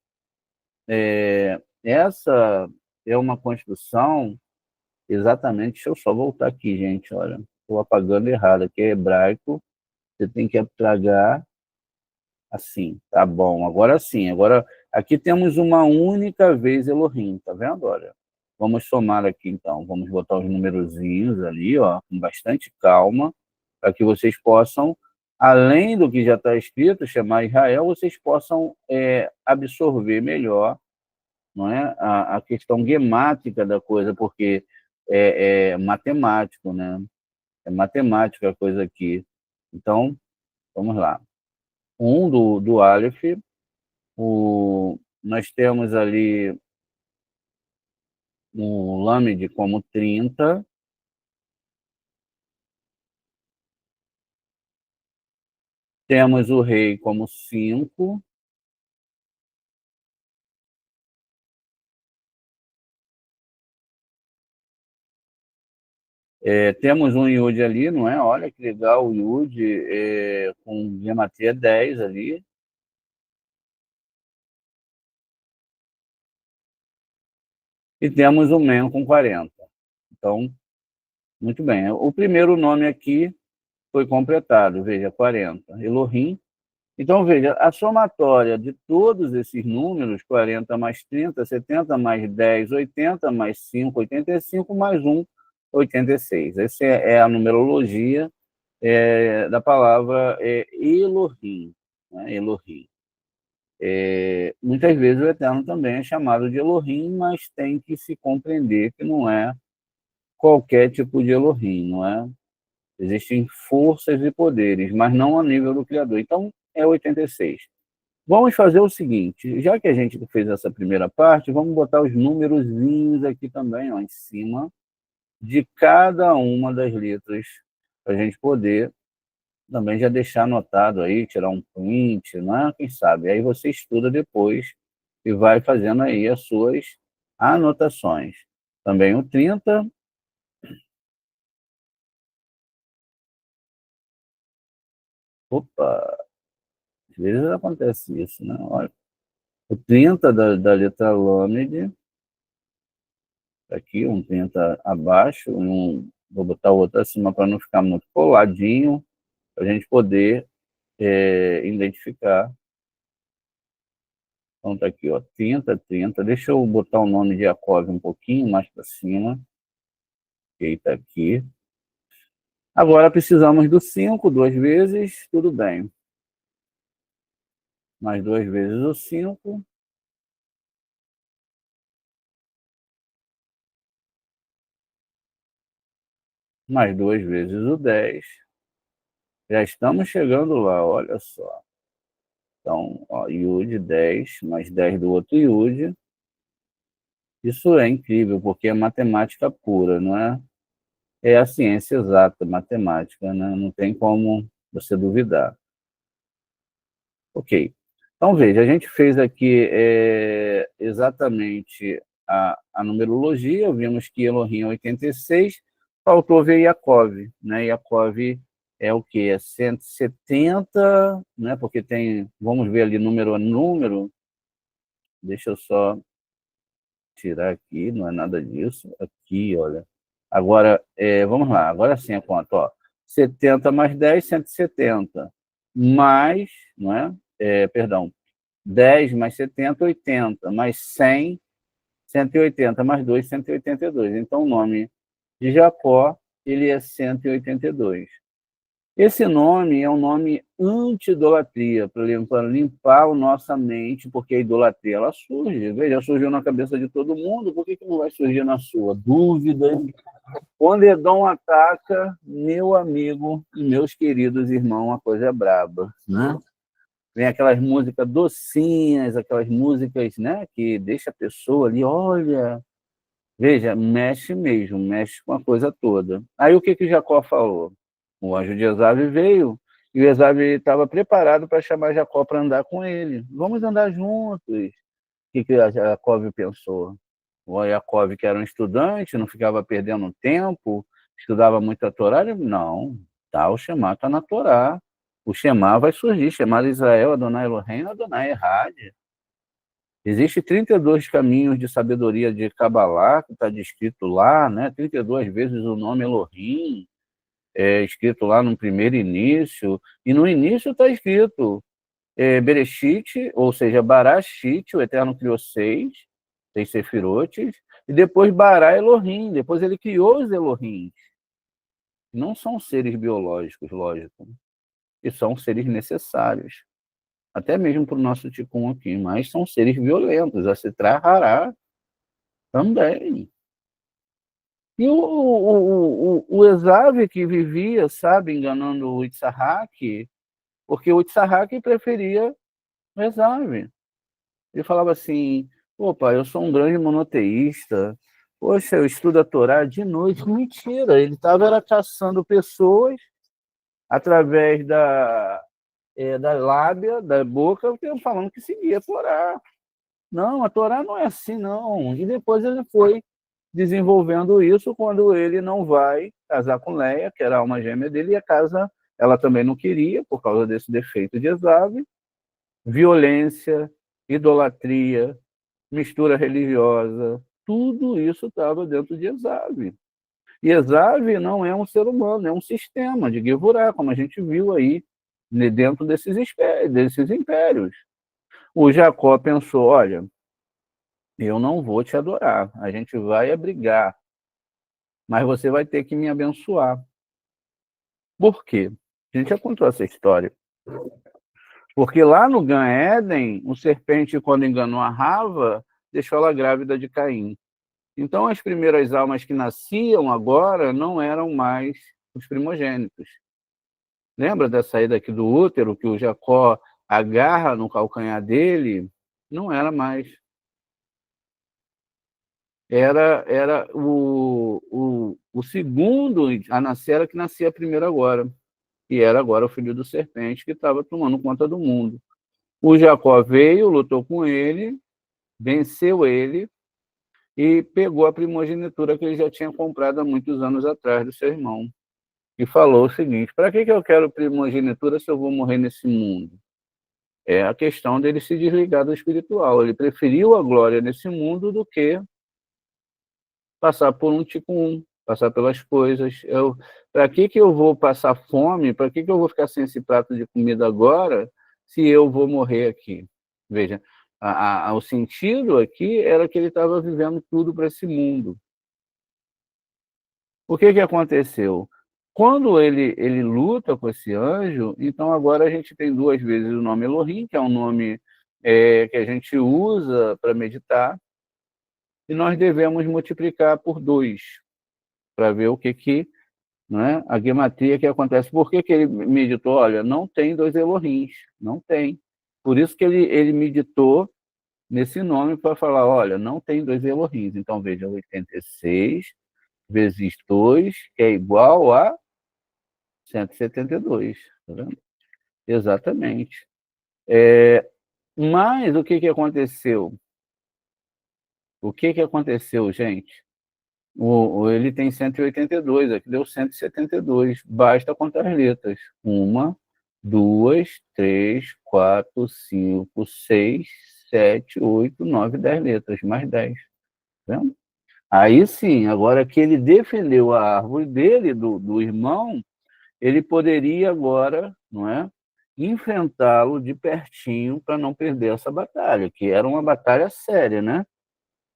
[SPEAKER 2] essa é uma construção exatamente, deixa eu só voltar aqui, gente, olha, estou apagando errado, aqui é hebraico, você tem que apagar assim, tá bom, agora sim, agora aqui temos uma única vez Elohim, tá vendo, olha? Vamos somar aqui então, vamos botar os numerozinhos ali, ó, com bastante calma, para que vocês possam, além do que já está escrito, chamar Israel, vocês possam absorver melhor, não é, a questão gemática da coisa, porque é matemático, né? É matemática a coisa aqui. Então, vamos lá. Do Aleph, nós temos ali o Lamed como 30, temos o Rei como 5, temos um Yud ali, não é? Olha que legal o Yud, com gematria 10 ali. E temos o Men com 40. Então, muito bem. O primeiro nome aqui foi completado, veja, 40. Elohim. Então, veja, a somatória de todos esses números, 40 mais 30, 70 mais 10, 80 mais 5, 85 mais 1, 86. Essa é a numerologia da palavra Elohim. Né? Elohim. Muitas vezes o Eterno também é chamado de Elohim, mas tem que se compreender que não é qualquer tipo de Elohim, não é? Existem forças e poderes, mas não a nível do Criador. Então, é 86. Vamos fazer o seguinte, já que a gente fez essa primeira parte, vamos botar os númerozinhos aqui também, ó, em cima de cada uma das letras, para a gente poder também já deixar anotado aí, tirar um print, né? Quem sabe? Aí você estuda depois e vai fazendo aí as suas anotações. Também o 30. Opa, às vezes acontece isso, né? Olha, o 30 da letra Lâmede, Aqui, um 30 abaixo, vou botar o outro acima para não ficar muito coladinho, para a gente poder identificar. Então tá aqui, ó, 30, 30. Deixa eu botar o nome de Jacob um pouquinho mais para cima. Ok, tá aqui. Agora precisamos do 5, 2 vezes, tudo bem. Mais 2 vezes o 5. Mais 2 vezes o 10. Já estamos chegando lá, olha só. Então, ó, Iud 10, mais 10 do outro Iud. Isso é incrível, porque é matemática pura, não é? É a ciência exata, matemática, né? Não tem como você duvidar. Ok. Então, veja, a gente fez aqui exatamente a numerologia, vimos que Elohim é 86, faltou ver Yaakov, né? Yaakov é o quê? É 170, né? Porque tem, vamos ver ali número a número, deixa eu só tirar aqui, não é nada disso, aqui, olha. Agora, vamos lá, agora sim a conta, ó. 70 mais 10, 170, mais, não é? Perdão, 10 mais 70, 80, mais 100, 180, mais 2, 182. Então, o nome de Jacó, ele é 182. Esse nome é um nome anti-idolatria, para limpar a nossa mente, porque a idolatria ela surge. Veja, surgiu na cabeça de todo mundo, por que não vai surgir na sua? Dúvida. Quando Edom ataca, meu amigo e meus queridos irmãos, a coisa é braba, né? Vem aquelas músicas docinhas, aquelas músicas, né, que deixa a pessoa ali, olha, veja, mexe mesmo, mexe com a coisa toda. Aí o que Jacó falou? O anjo de Esav veio e o Esav estava preparado para chamar Jacó para andar com ele. Vamos andar juntos. O que Jacob pensou? O Jacob, que era um estudante, não ficava perdendo tempo, estudava muito a Torá, ele, não, tá, o Shema está na Torá. O Shema vai surgir, Shema de Israel, Adonai Elohim, Adonai Errad. Existem 32 caminhos de sabedoria de Kabbalah, que está descrito lá, né? 32 vezes o nome Elohim, escrito lá no primeiro início, e no início está escrito Bereshit, ou seja, Barashit, o Eterno criou 6 sefirotes, e depois Bará Elohim, depois ele criou os Elohim. Não são seres biológicos, lógico, e são seres necessários, até mesmo para o nosso Tikkun aqui, mas são seres violentos, a se trarará também. E o Esav que vivia, sabe, enganando o Itzhak, porque o Itzhak preferia o Esav. Ele falava assim, opa, eu sou um grande monoteísta, poxa, eu estudo a Torá de noite. Mentira, ele estava caçando pessoas através da lábia, da boca, falando que seguia a Torá. Não, a Torá não é assim, não. E depois ele foi desenvolvendo isso quando ele não vai casar com Leia, que era a alma gêmea dele, e a casa ela também não queria, por causa desse defeito de Esav, violência, idolatria, mistura religiosa, tudo isso estava dentro de Esav. E Esav não é um ser humano, é um sistema de Gevurah, como a gente viu aí, dentro desses impérios. O Jacó pensou, olha, eu não vou te adorar, a gente vai brigar, mas você vai ter que me abençoar. Por quê? A gente já contou essa história. Porque lá no Gan Éden, o serpente, quando enganou a Rava, deixou ela grávida de Caim. Então, as primeiras almas que nasciam agora não eram mais os primogênitos. Lembra da saída aqui do útero, que o Jacó agarra no calcanhar dele? Não era mais. Era o segundo a nascer, era que nascia primeiro agora. E era agora o filho do serpente que estava tomando conta do mundo. O Jacó veio, lutou com ele, venceu ele, e pegou a primogenitura que ele já tinha comprado há muitos anos atrás do seu irmão. E falou o seguinte, para que eu quero primogenitura se eu vou morrer nesse mundo? É a questão dele se desligar do espiritual. Ele preferiu a glória nesse mundo do que passar por um tipo 1, passar pelas coisas. Para que eu vou passar fome? Para que eu vou ficar sem esse prato de comida agora, se eu vou morrer aqui? Veja, o sentido aqui era que ele estava vivendo tudo para esse mundo. O que aconteceu? Quando ele luta com esse anjo, então agora a gente tem 2 vezes o nome Elohim, que é um nome que a gente usa para meditar, e nós devemos multiplicar por 2, para ver o que né, a gematria que acontece. Por que ele meditou? Olha, não tem 2 Elohims, não tem. Por isso que ele meditou nesse nome para falar, olha, não tem 2 Elohims. Então, veja, 86 vezes 2, que é igual a 172. Tá vendo? Exatamente. Mas o que aconteceu? O que aconteceu, gente? Ele tem 182, aqui deu 172. Basta contar as letras. 1, 2, 3, 4, 5, 6, 7, 8, 9, 10 letras, mais 10. Tá vendo? Aí sim, agora que ele defendeu a árvore dele, do irmão, ele poderia agora, não é, enfrentá-lo de pertinho para não perder essa batalha, que era uma batalha séria, né?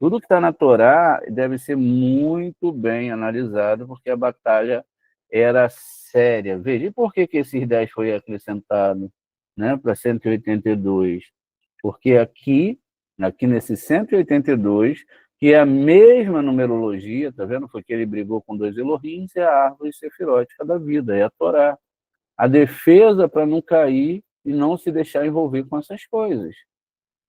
[SPEAKER 2] Tudo que está na Torá deve ser muito bem analisado, porque a batalha era séria. Veja, e por que esses 10 foi acrescentado, né, para 182? Porque aqui nesse 182, que é a mesma numerologia, tá vendo? Foi que ele brigou com 2 Elohims, é a árvore sefirótica da vida, é a Torá. A defesa para não cair e não se deixar envolver com essas coisas.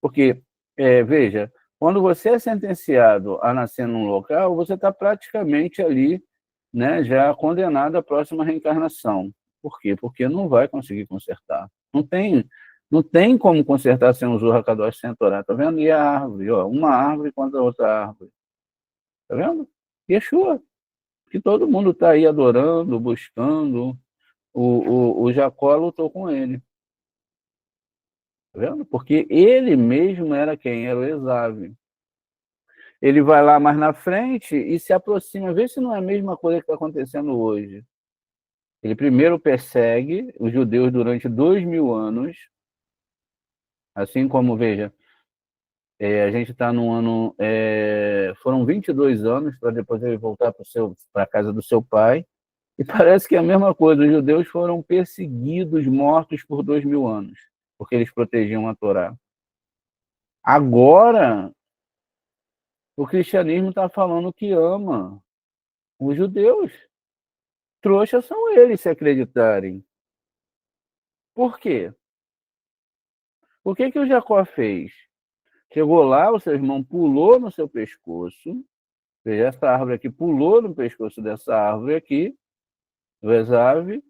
[SPEAKER 2] Porque, veja, quando você é sentenciado a nascer num local, você está praticamente ali, né, já condenado à próxima reencarnação. Por quê? Porque não vai conseguir consertar. Não tem como consertar sem um Zorra Kadosh sem a Torá. Está vendo? E a árvore, ó, uma árvore contra a outra árvore. Está vendo? Yeshua, que todo mundo está aí adorando, buscando. O Jacó lutou com ele. Tá vendo? Porque ele mesmo era quem? Era o Esav. Ele vai lá mais na frente e se aproxima, vê se não é a mesma coisa que está acontecendo hoje. Ele primeiro persegue os judeus durante 2000 anos, assim como, veja, a gente está no ano... foram 22 anos para depois ele voltar para a casa do seu pai, e parece que é a mesma coisa, os judeus foram perseguidos, mortos por 2000 anos, porque eles protegiam a Torá. Agora, o cristianismo está falando que ama os judeus. Trouxas são eles se acreditarem. Por quê? O que o Jacó fez? Chegou lá, o seu irmão pulou no seu pescoço, veja, essa árvore aqui pulou no pescoço dessa árvore aqui, o Esav,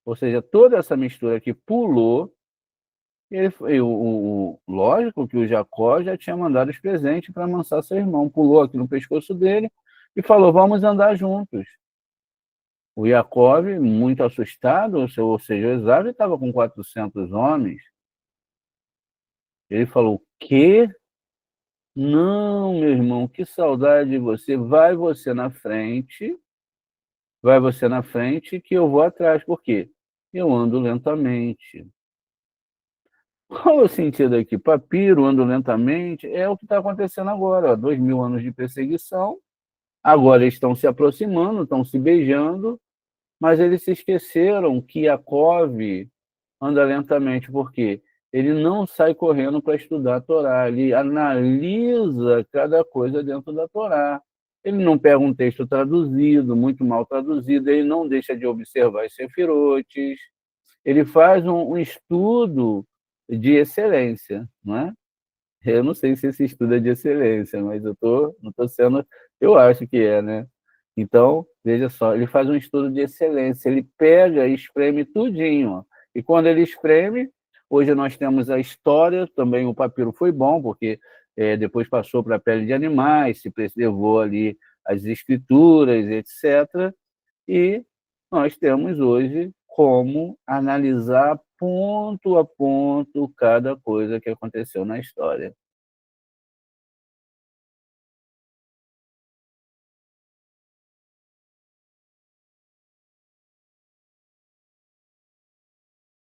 [SPEAKER 2] ou seja, toda essa mistura aqui pulou, lógico que o Jacó já tinha mandado os presentes para amansar seu irmão, pulou aqui no pescoço dele e falou, vamos andar juntos. O Jacob, muito assustado, ou seja, o Esav estava com 400 homens. Ele falou, o quê? Não, meu irmão, que saudade de você. Vai você na frente que eu vou atrás. Por quê? Eu ando lentamente. Qual é o sentido aqui? Papiro, ando lentamente, é o que está acontecendo agora. Ó, 2000 anos de perseguição, agora eles estão se aproximando, estão se beijando, mas eles se esqueceram que Jacob anda lentamente, por quê? Ele não sai correndo para estudar a Torá, ele analisa cada coisa dentro da Torá. Ele não pega um texto traduzido, muito mal traduzido, ele não deixa de observar as sefirotes, ele faz um estudo de excelência, não é? Eu não sei se esse estudo é de excelência, mas não estou sendo, eu acho que é, né? Então, veja só, ele faz um estudo de excelência, ele pega e espreme tudinho, ó. E quando ele espreme, hoje nós temos a história, também o papiro foi bom, porque depois passou para a pele de animais, se preservou ali as escrituras, etc. E nós temos hoje como analisar ponto a ponto cada coisa que aconteceu na história.